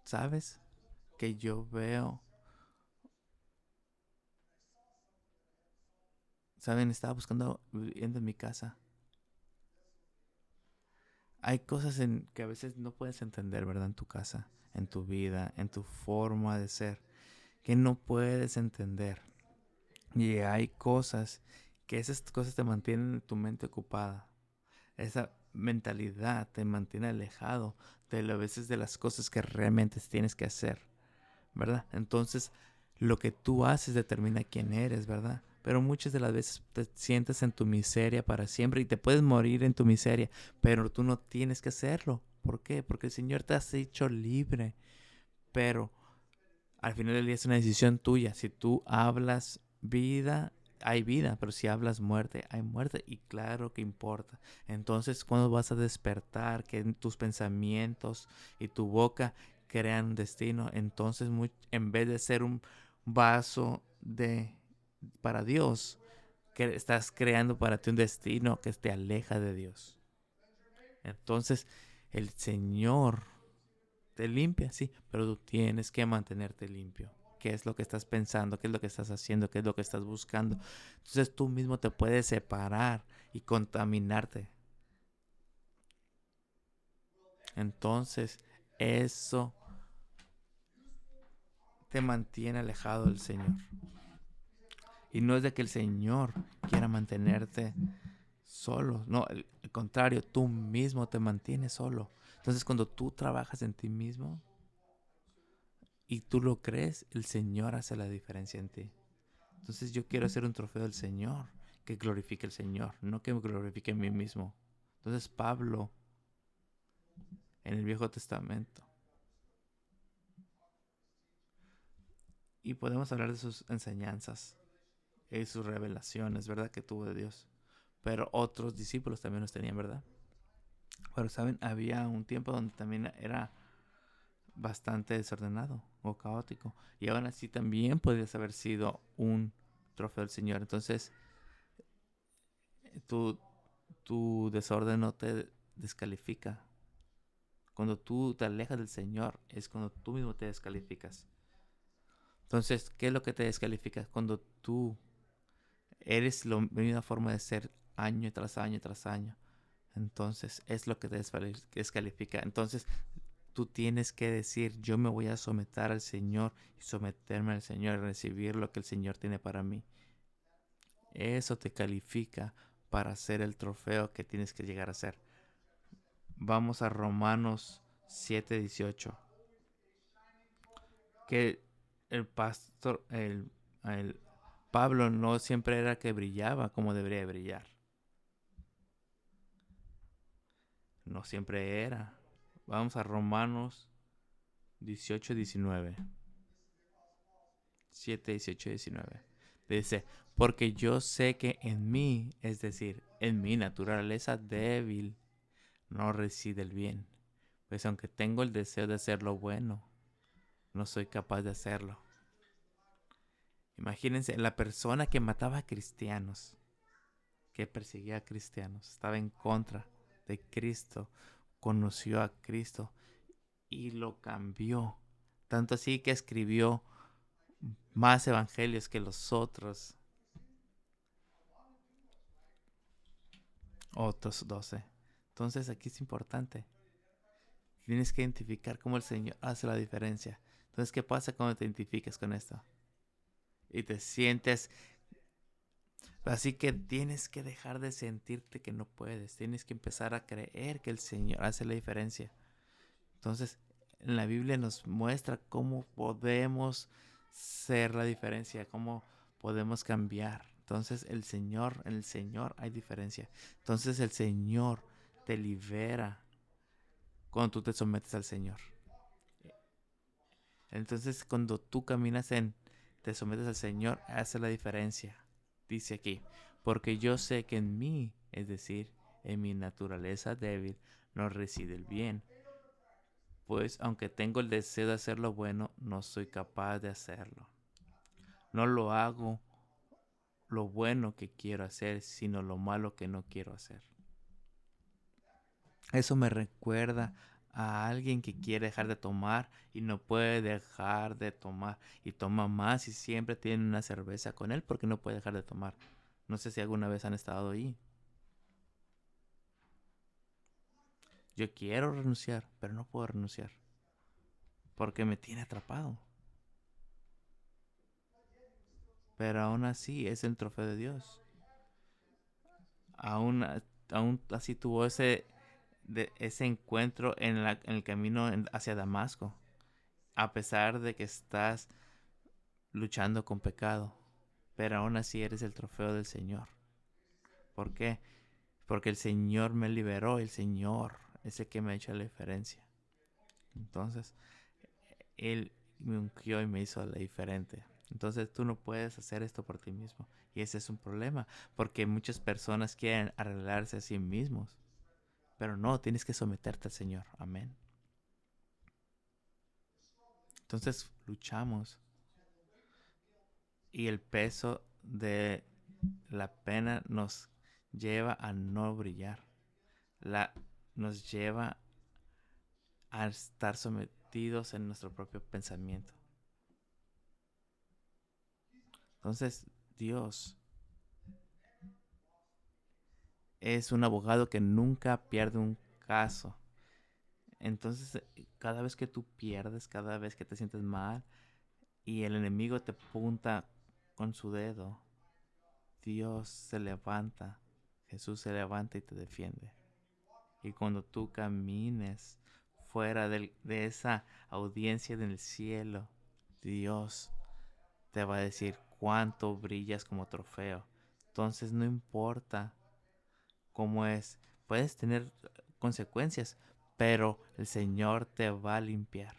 ¿Sabes? Que yo veo. ¿Saben? Estaba buscando viviendo en mi casa. Hay cosas que a veces no puedes entender, ¿verdad? En tu casa, en tu vida, en tu forma de ser, que no puedes entender. Y hay cosas que esas cosas te mantienen tu mente ocupada. Esa mentalidad te mantiene alejado de a veces de las cosas que realmente tienes que hacer, ¿verdad? Entonces, lo que tú haces determina quién eres, ¿verdad? Pero muchas de las veces te sientes en tu miseria para siempre y te puedes morir en tu miseria, pero tú no tienes que hacerlo. ¿Por qué? Porque el Señor te ha hecho libre. Pero al final del día es una decisión tuya. Si tú hablas vida, hay vida, pero si hablas muerte, hay muerte y claro que importa. Entonces, ¿cuándo vas a despertar? Que tus pensamientos y tu boca crean destino. Entonces, en vez de ser un vaso para Dios, que estás creando para ti un destino que te aleja de Dios. Entonces, el Señor te limpia, sí, pero tú tienes que mantenerte limpio. ¿Qué es lo que estás pensando? ¿Qué es lo que estás haciendo? ¿Qué es lo que estás buscando? Entonces tú mismo te puedes separar y contaminarte. Entonces eso te mantiene alejado del Señor. Y no es de que el Señor quiera mantenerte solo. No, al contrario, tú mismo te mantienes solo. Entonces cuando tú trabajas en ti mismo y tú lo crees, el Señor hace la diferencia en ti. Entonces yo quiero hacer un trofeo del Señor, que glorifique al Señor, no que me glorifique a mí mismo. Entonces Pablo, en el Viejo Testamento, y podemos hablar de sus enseñanzas y sus revelaciones, ¿verdad? Que tuvo de Dios. Pero otros discípulos también los tenían, ¿verdad? Pero, ¿saben? Había un tiempo donde también era bastante desordenado o caótico. Y aún así también podrías haber sido un trofeo del Señor. Entonces, tu, tu desorden no te descalifica. Cuando tú te alejas del Señor es cuando tú mismo te descalificas. Entonces, ¿qué es lo que te descalifica? Cuando tú eres la misma forma de ser año tras año tras año. Entonces, es lo que te descalifica. Entonces, tú tienes que decir, yo me voy a someter al Señor y someterme al Señor y recibir lo que el Señor tiene para mí. Eso te califica para ser el trofeo que tienes que llegar a ser. Vamos a Romanos 7:18. Que el pastor, el Pablo no siempre era que brillaba como debería brillar. No siempre era. Vamos a Romanos 18:19. 7:18-19. Dice, porque yo sé que en mí, es decir, en mi naturaleza débil, no reside el bien. Pues aunque tengo el deseo de hacer lo bueno, no soy capaz de hacerlo. Imagínense, la persona que mataba a cristianos, que perseguía a cristianos, estaba en contra de Cristo, conoció a Cristo y lo cambió. Tanto así que escribió más evangelios que los otros 12. Entonces aquí es importante. Tienes que identificar cómo el Señor hace la diferencia. Entonces, ¿qué pasa cuando te identificas con esto? Y te sientes. Así que tienes que dejar de sentirte que no puedes. Tienes que empezar a creer que el Señor hace la diferencia. Entonces, en la Biblia nos muestra cómo podemos ser la diferencia, cómo podemos cambiar. Entonces, en el Señor hay diferencia. Entonces, el Señor te libera cuando tú te sometes al Señor. Entonces, cuando tú te sometes al Señor, hace la diferencia. Dice aquí, porque yo sé que en mí, es decir, en mi naturaleza débil, no reside el bien. Pues aunque tengo el deseo de hacer lo bueno, no soy capaz de hacerlo. No lo hago lo bueno que quiero hacer, sino lo malo que no quiero hacer. Eso me recuerda a alguien que quiere dejar de tomar y no puede dejar de tomar y toma más y siempre tiene una cerveza con él porque no puede dejar de tomar. No sé si alguna vez han estado ahí. Yo quiero renunciar, pero no puedo renunciar porque me tiene atrapado. Pero aún así es el trofeo de Dios. Aún, aún así tuvo ese encuentro en el camino hacia Damasco. A pesar de que estás luchando con pecado. pero aún así eres el trofeo del Señor. ¿Por qué? Porque el Señor me liberó, el Señor es el que me ha hecho la diferencia. Entonces, Él me ungió y me hizo la diferente. Entonces tú no puedes hacer esto por ti mismo. Y ese es un problema, porque muchas personas quieren arreglarse a sí mismos. Pero no, tienes que someterte al Señor. Amén. Entonces luchamos. Y el peso de la pena nos lleva a no brillar. Nos lleva a estar sometidos en nuestro propio pensamiento. Entonces, Dios es un abogado que nunca pierde un caso. Entonces, cada vez que tú pierdes, cada vez que te sientes mal y el enemigo te apunta con su dedo, Dios se levanta, Jesús se levanta y te defiende. Y cuando tú camines fuera de esa audiencia del cielo, Dios te va a decir cuánto brillas como trofeo. Entonces no importa cómo es, puedes tener consecuencias, pero el Señor te va a limpiar.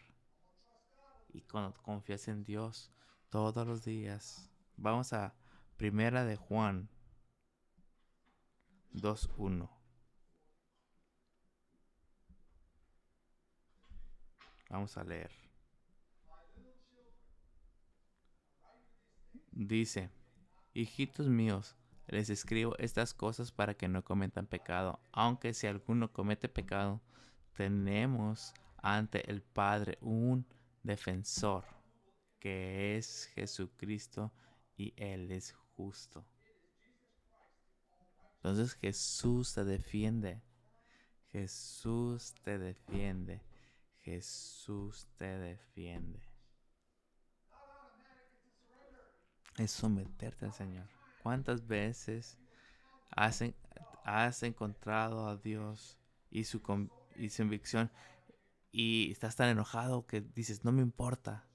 Y cuando confías en Dios todos los días, vamos a Primera de Juan 2:1. Vamos a leer. Dice: hijitos míos, les escribo estas cosas para que no cometan pecado. Aunque si alguno comete pecado, tenemos ante el Padre un defensor, que es Jesucristo, y Él es justo. Entonces Jesús te defiende. Jesús te defiende. Jesús te defiende. Es someterte al Señor. ¿Cuántas veces has, has encontrado a Dios y su convicción y estás tan enojado que dices, no me importa?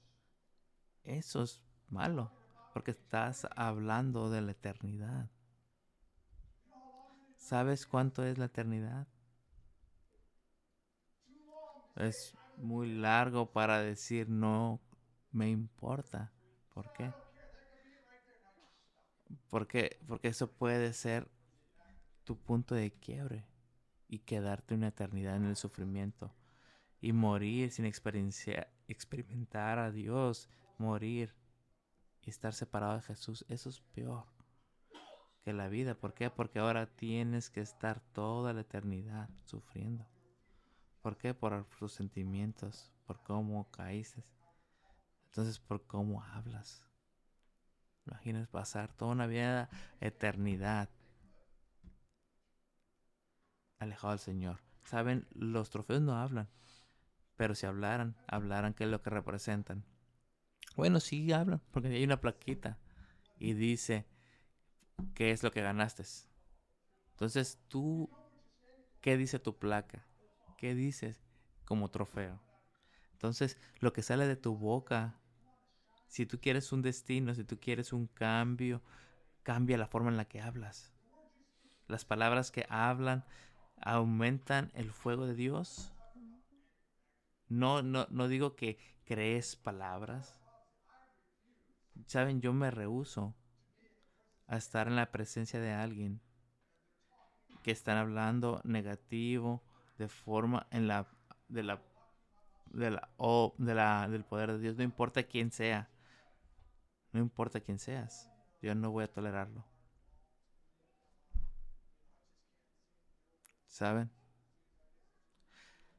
Eso es malo, porque estás hablando de la eternidad. ¿Sabes cuánto es la eternidad? Es muy largo para decir no me importa. ¿Por qué? Porque eso puede ser tu punto de quiebre y quedarte una eternidad en el sufrimiento y morir sin experimentar a Dios, morir y estar separado de Jesús. Eso es peor que la vida. ¿Por qué? Porque ahora tienes que estar toda la eternidad sufriendo. ¿Por qué? Por tus sentimientos, por cómo caíste. Entonces, por cómo hablas. Imaginas pasar toda una vida, eternidad, alejado del Señor. Saben, los trofeos no hablan, pero si hablaran qué es lo que representan. Bueno, sí hablan, porque hay una plaquita y dice qué es lo que ganaste. Entonces, tú, ¿qué dice tu placa? ¿Qué dices como trofeo? Entonces, lo que sale de tu boca, si tú quieres un destino, si tú quieres un cambio, cambia la forma en la que hablas. Las palabras que hablan aumentan el fuego de Dios. No digo que crees palabras. Saben, yo me rehúso a estar en la presencia de alguien que están hablando negativo de forma en la de la del poder de Dios. No importa quién sea, no importa quién seas, yo no voy a tolerarlo. ¿Saben?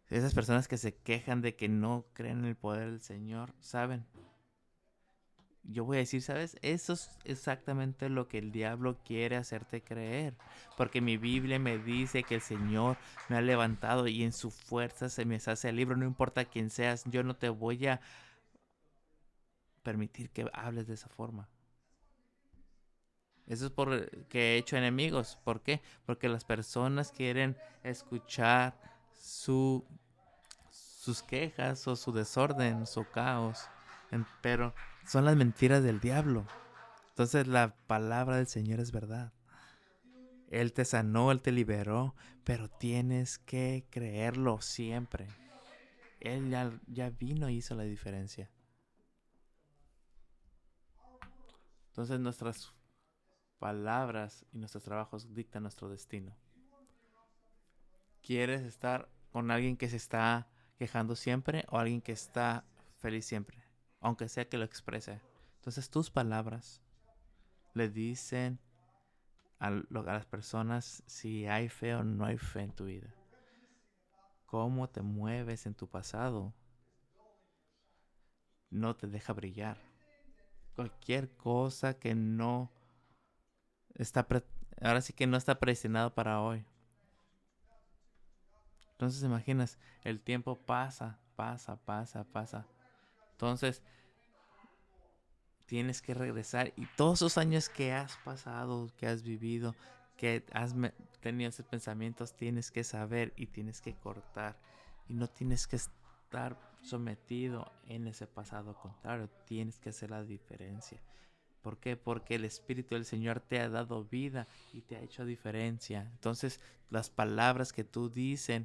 Esas personas que se quejan de que no creen en el poder del Señor, ¿saben? Yo voy a decir, ¿sabes? Eso es exactamente lo que el diablo quiere hacerte creer. Porque mi Biblia me dice que el Señor me ha levantado y en su fuerza se me hace el libro. No importa quién seas, yo no te voy a permitir que hables de esa forma. Eso es porque he hecho enemigos. ¿Por qué? Porque las personas quieren escuchar sus quejas o su desorden, su caos. Pero son las mentiras del diablo. Entonces la palabra del Señor es verdad. Él te sanó, Él te liberó, pero tienes que creerlo siempre. Él ya vino y hizo la diferencia. Entonces nuestras palabras y nuestros trabajos dictan nuestro destino. ¿Quieres estar con alguien que se está quejando siempre o alguien que está feliz siempre? Aunque sea que lo exprese. Entonces tus palabras le dicen a las personas si hay fe o no hay fe en tu vida. Cómo te mueves en tu pasado no te deja brillar. Cualquier cosa que no está, ahora sí que no está predestinado para hoy. Entonces imaginas, el tiempo pasa, pasa, pasa, pasa. Entonces tienes que regresar y todos esos años que has pasado, que has vivido, que has tenido esos pensamientos, tienes que saber y tienes que cortar. Y no tienes que estar sometido en ese pasado, al contrario, tienes que hacer la diferencia. ¿Por qué? Porque el Espíritu del Señor te ha dado vida y te ha hecho diferencia. Entonces, las palabras que tú dices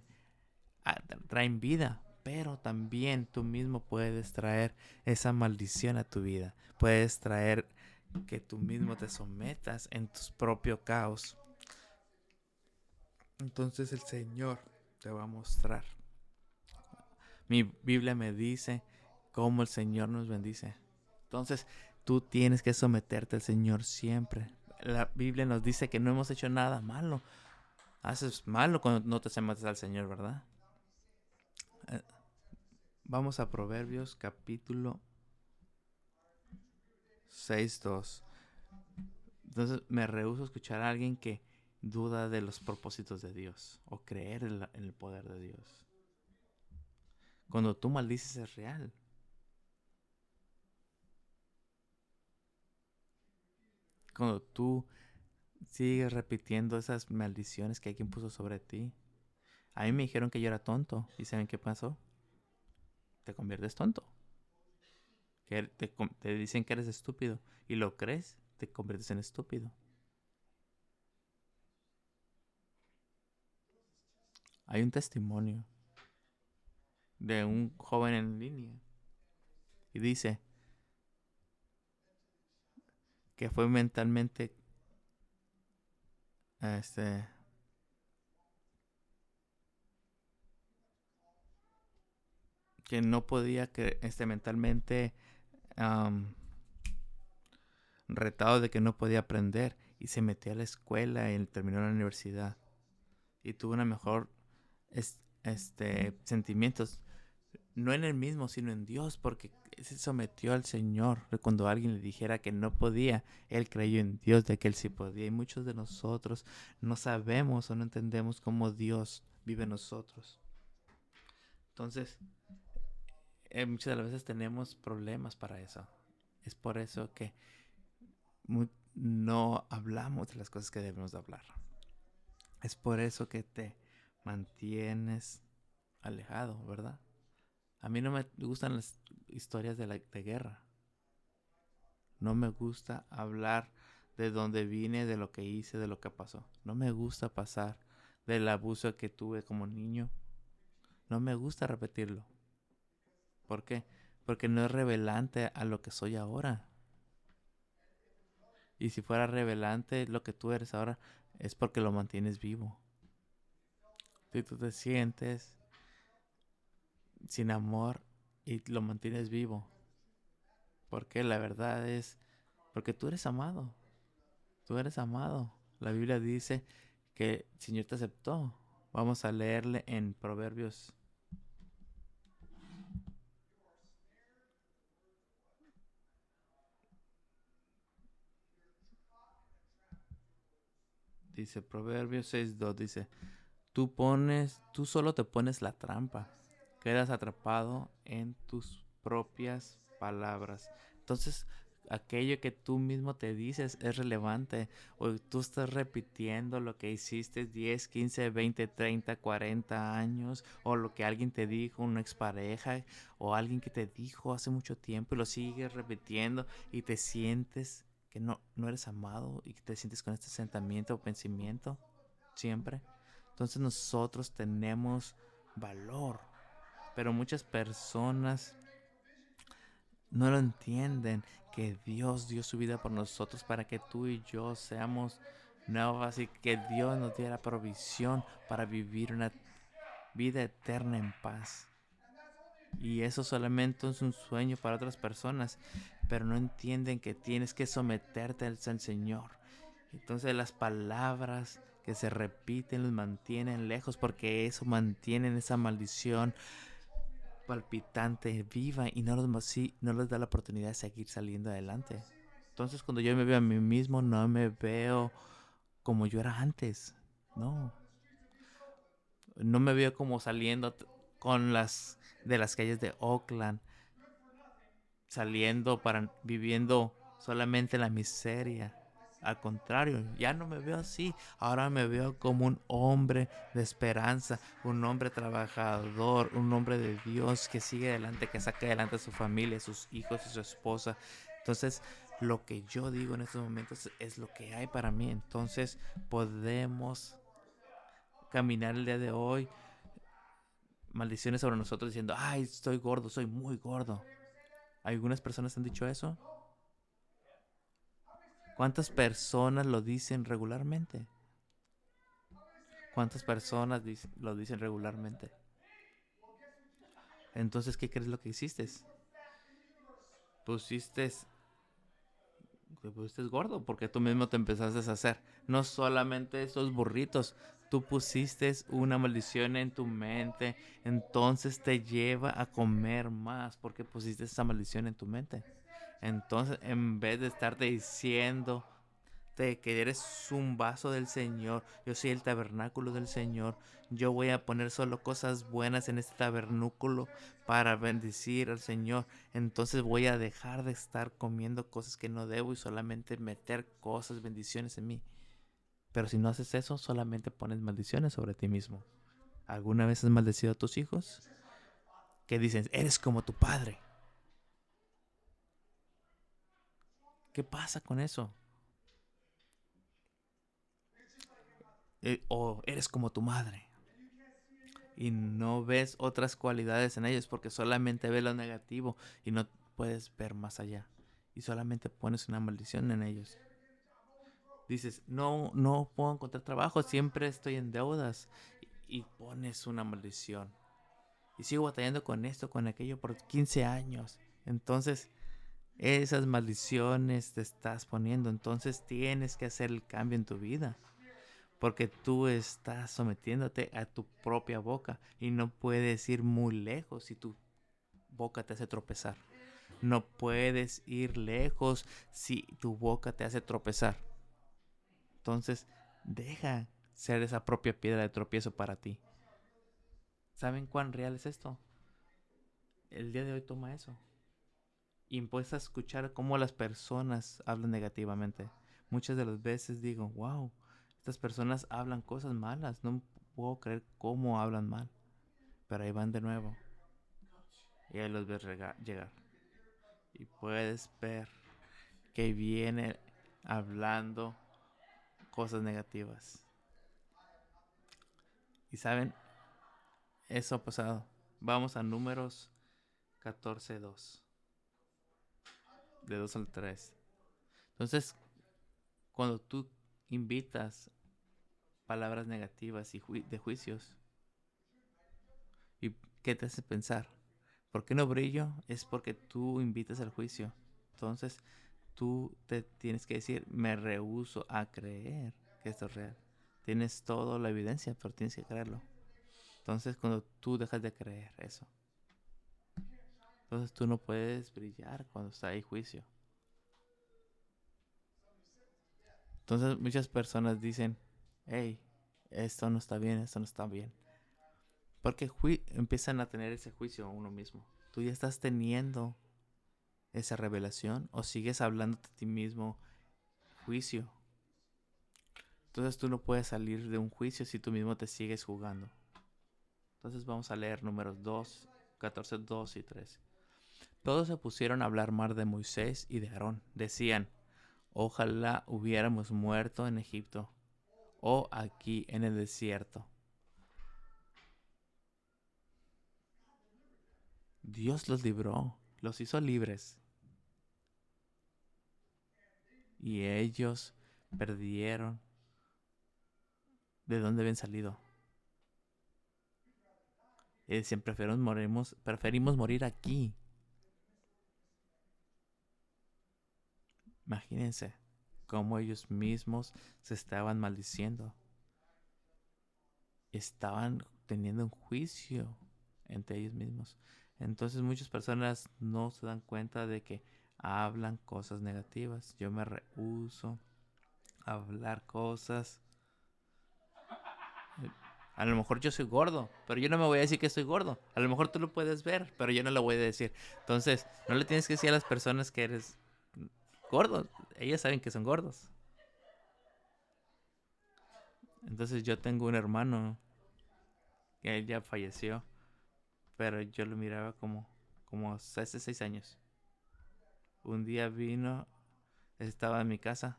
traen vida, pero también tú mismo puedes traer esa maldición a tu vida. Puedes traer que tú mismo te sometas en tu propio caos. Entonces el Señor te va a mostrar. Mi Biblia me dice cómo el Señor nos bendice. Entonces tú tienes que someterte al Señor siempre. La Biblia nos dice que no hemos hecho nada malo. Haces malo cuando no te sometes al Señor, ¿verdad? Vamos a Proverbios capítulo 6:2. Entonces me rehúso a escuchar a alguien que duda de los propósitos de Dios o creer en el poder de Dios. Cuando tú maldices es real. Cuando tú sigues repitiendo esas maldiciones que alguien puso sobre ti. A mí me dijeron que yo era tonto. ¿Y saben qué pasó? Te conviertes tonto. Que te dicen que eres estúpido. Y lo crees, te conviertes en estúpido. Hay un testimonio de un joven en línea. Y dice que fue mentalmente este que no podía que mentalmente um, retado de que no podía aprender y se metió a la escuela y terminó la universidad y tuvo una mejor sentimientos no en él mismo sino en Dios porque se sometió al Señor. Cuando alguien le dijera que no podía, él creyó en Dios de que él sí podía. Y muchos de nosotros no sabemos o no entendemos cómo Dios vive en nosotros. Entonces muchas de las veces tenemos problemas para eso. Es por eso que no hablamos de las cosas que debemos de hablar. Es por eso que te mantienes alejado, ¿verdad? A mí no me gustan las historias de guerra. No me gusta hablar de dónde vine, de lo que hice, de lo que pasó. No me gusta pasar del abuso que tuve como niño. No me gusta repetirlo. ¿Por qué? Porque no es revelante a lo que soy ahora. Y si fuera revelante lo que tú eres ahora, es porque lo mantienes vivo. Si tú te sientes sin amor y lo mantienes vivo, porque la verdad es, porque tú eres amado. Tú eres amado. La Biblia dice que el Señor te aceptó. Vamos a leerle en Proverbios. Dice Proverbios 6:2, dice, tú solo te pones la trampa, quedas atrapado en tus propias palabras. Entonces, aquello que tú mismo te dices es relevante, o tú estás repitiendo lo que hiciste 10, 15, 20, 30, 40 años, o lo que alguien te dijo, una expareja, o alguien que te dijo hace mucho tiempo y lo sigues repitiendo y te sientes que no eres amado y que te sientes con este sentimiento o pensamiento siempre. Entonces nosotros tenemos valor, pero muchas personas no lo entienden, que Dios dio su vida por nosotros para que tú y yo seamos nuevos y que Dios nos diera provisión para vivir una vida eterna en paz. Y eso solamente es un sueño para otras personas, pero no entienden que tienes que someterte al Señor. Entonces las palabras que se repiten los mantienen lejos, porque eso mantiene esa maldición palpitante, viva, y no les da la oportunidad de seguir saliendo adelante. Entonces cuando yo me veo a mí mismo, no me veo como yo era antes. No, no me veo como saliendo con las de las calles de Oakland, saliendo para viviendo solamente la miseria. Al contrario, ya no me veo así. Ahora me veo como un hombre de esperanza, un hombre trabajador, un hombre de Dios que sigue adelante, que saca adelante a su familia, a sus hijos y su esposa. Entonces, lo que yo digo en estos momentos es lo que hay para mí. Entonces, podemos caminar el día de hoy maldiciones sobre nosotros diciendo, ay, estoy gordo, soy muy gordo. ¿Algunas personas han dicho eso? ¿Cuántas personas lo dicen regularmente? ¿Cuántas personas lo dicen regularmente? Entonces, ¿qué crees lo que hiciste? Pusiste, te pusiste gordo porque tú mismo te empezaste a hacer. No solamente esos burritos, tú pusiste una maldición en tu mente, entonces te lleva a comer más porque pusiste esa maldición en tu mente. Entonces, en vez de estarte diciendo que eres un vaso del Señor, yo soy el tabernáculo del Señor, yo voy a poner solo cosas buenas en este tabernáculo para bendecir al Señor, entonces voy a dejar de estar comiendo cosas que no debo y solamente meter cosas, bendiciones en mí. Pero si no haces eso, solamente pones maldiciones sobre ti mismo. ¿Alguna vez has maldecido a tus hijos? Que dicen, eres como tu padre. ¿Qué pasa con eso? O eres como tu madre. Y no ves otras cualidades en ellos porque solamente ves lo negativo y no puedes ver más allá. Y solamente pones una maldición en ellos. Dices, no puedo encontrar trabajo, siempre estoy en deudas. Y pones una maldición. Y sigo batallando con esto, con aquello por 15 años. Entonces, esas maldiciones te estás poniendo. Entonces, tienes que hacer el cambio en tu vida. Porque tú estás sometiéndote a tu propia boca y no puedes ir muy lejos si tu boca te hace tropezar. No puedes ir lejos si tu boca te hace tropezar. Entonces, deja ser esa propia piedra de tropiezo para ti. ¿Saben cuán real es esto? El día de hoy toma eso. Y empieza a escuchar cómo las personas hablan negativamente. Muchas de las veces digo, wow, estas personas hablan cosas malas. No puedo creer cómo hablan mal. Pero ahí van de nuevo. Y ahí los ves llegar. Y puedes ver que viene hablando cosas negativas. Y saben, eso ha pasado. Vamos a números 14:2. De 2 al 3. Entonces, cuando tú invitas palabras negativas y de juicios, ¿y qué te hace pensar? ¿Por qué no brillo? Es porque tú invitas al juicio. Entonces, tú te tienes que decir, me rehúso a creer que esto es real. Tienes toda la evidencia, pero tienes que creerlo. Entonces, cuando tú dejas de creer eso, entonces tú no puedes brillar cuando está ahí juicio. Entonces, muchas personas dicen, hey, esto no está bien, esto no está bien. Porque empiezan a tener ese juicio a uno mismo. Tú ya estás teniendo esa revelación o sigues hablando a ti mismo juicio. Entonces tú no puedes salir de un juicio si tú mismo te sigues jugando. Entonces vamos a leer números 2, 14, 2 y 3. Todos se pusieron a hablar mal de Moisés y de Aarón. Decían, Ojalá hubiéramos muerto en Egipto o aquí en el desierto. Dios los libró, los hizo libres. Y ellos perdieron de dónde habían salido. Y decían, preferimos morir aquí. Imagínense cómo ellos mismos se estaban maldiciendo. Estaban teniendo un juicio entre ellos mismos. Entonces muchas personas no se dan cuenta de que hablan cosas negativas. Yo me rehúso a hablar cosas. A lo mejor yo soy gordo, pero yo no me voy a decir que estoy gordo. A lo mejor tú lo puedes ver, pero yo no lo voy a decir. Entonces, no le tienes que decir a las personas que eres gordo. Ellas saben que son gordos. Entonces yo tengo un hermano que él ya falleció, pero yo lo miraba como hace 6 años. Un día vino, estaba en mi casa.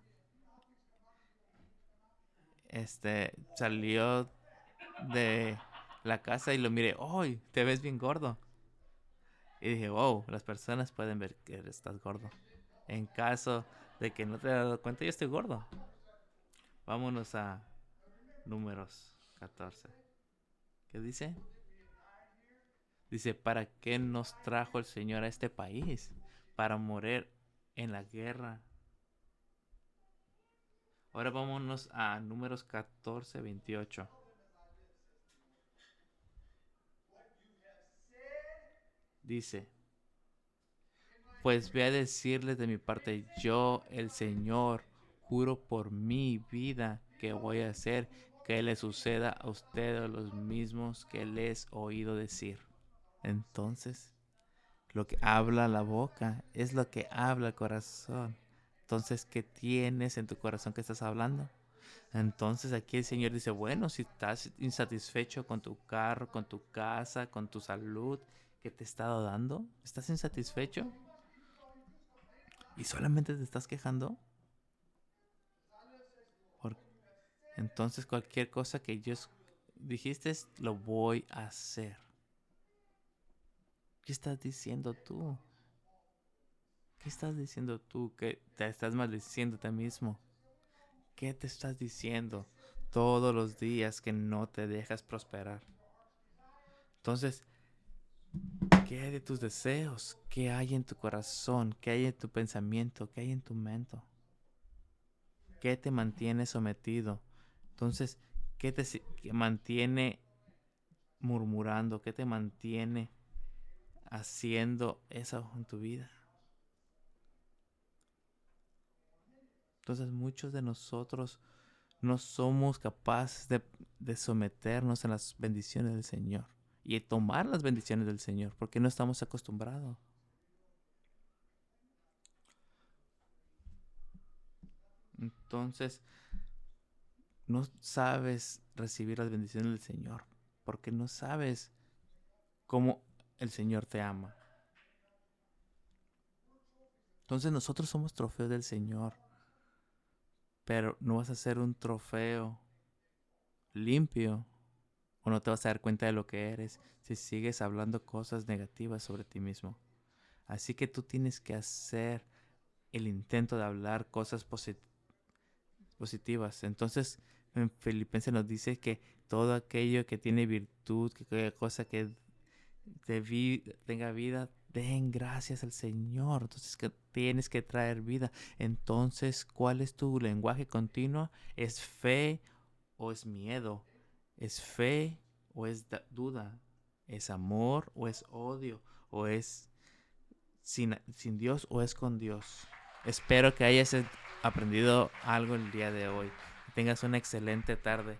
Salió de la casa y lo miré. ¡Ay! Te ves bien gordo. Y dije, wow, las personas pueden ver que estás gordo. En caso de que no te hayas dado cuenta, yo estoy gordo. Vámonos a Números 14. ¿Qué dice? Dice, ¿para qué nos trajo el Señor a este país? Para morir en la guerra. Ahora vámonos a Números 14:28. Dice, pues voy a decirles de mi parte, yo, el Señor, juro por mi vida que voy a hacer que le suceda a ustedes los mismos que les he oído decir. Entonces, lo que habla la boca es lo que habla el corazón. Entonces, ¿qué tienes en tu corazón que estás hablando? Entonces aquí el Señor dice, bueno, si estás insatisfecho con tu carro, con tu casa, con tu salud que te he estado dando, ¿estás insatisfecho? ¿Y solamente te estás quejando? Por... Entonces cualquier cosa que Dios dijiste, lo voy a hacer. ¿Qué estás diciendo tú? ¿Qué estás diciendo tú? Que te estás maldiciendo a ti mismo. ¿Qué te estás diciendo todos los días que no te dejas prosperar? Entonces, ¿qué hay de tus deseos? ¿Qué hay en tu corazón? ¿Qué hay en tu pensamiento? ¿Qué hay en tu mente? ¿Qué te mantiene sometido? Entonces, ¿qué mantiene murmurando? ¿Qué te mantiene haciendo eso en tu vida? Entonces, muchos de nosotros no somos capaces de someternos a las bendiciones del Señor y tomar las bendiciones del Señor porque no estamos acostumbrados. Entonces, no sabes recibir las bendiciones del Señor porque no sabes cómo el Señor te ama. Entonces, nosotros somos trofeos del Señor, pero no vas a ser un trofeo limpio o no te vas a dar cuenta de lo que eres si sigues hablando cosas negativas sobre ti mismo. Así que tú tienes que hacer el intento de hablar cosas positivas. Entonces, en Filipenses nos dice que todo aquello que tiene virtud, que aquella cosa que tenga vida, den gracias al Señor. Entonces, que tienes que traer vida. Entonces, ¿cuál es tu lenguaje continuo? ¿Es fe o es miedo? ¿Es fe o es duda? ¿Es amor o es odio? ¿O es sin Dios o es con Dios? Espero que hayas aprendido algo el día de hoy. Que tengas una excelente tarde.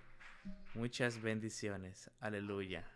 Muchas bendiciones. Aleluya.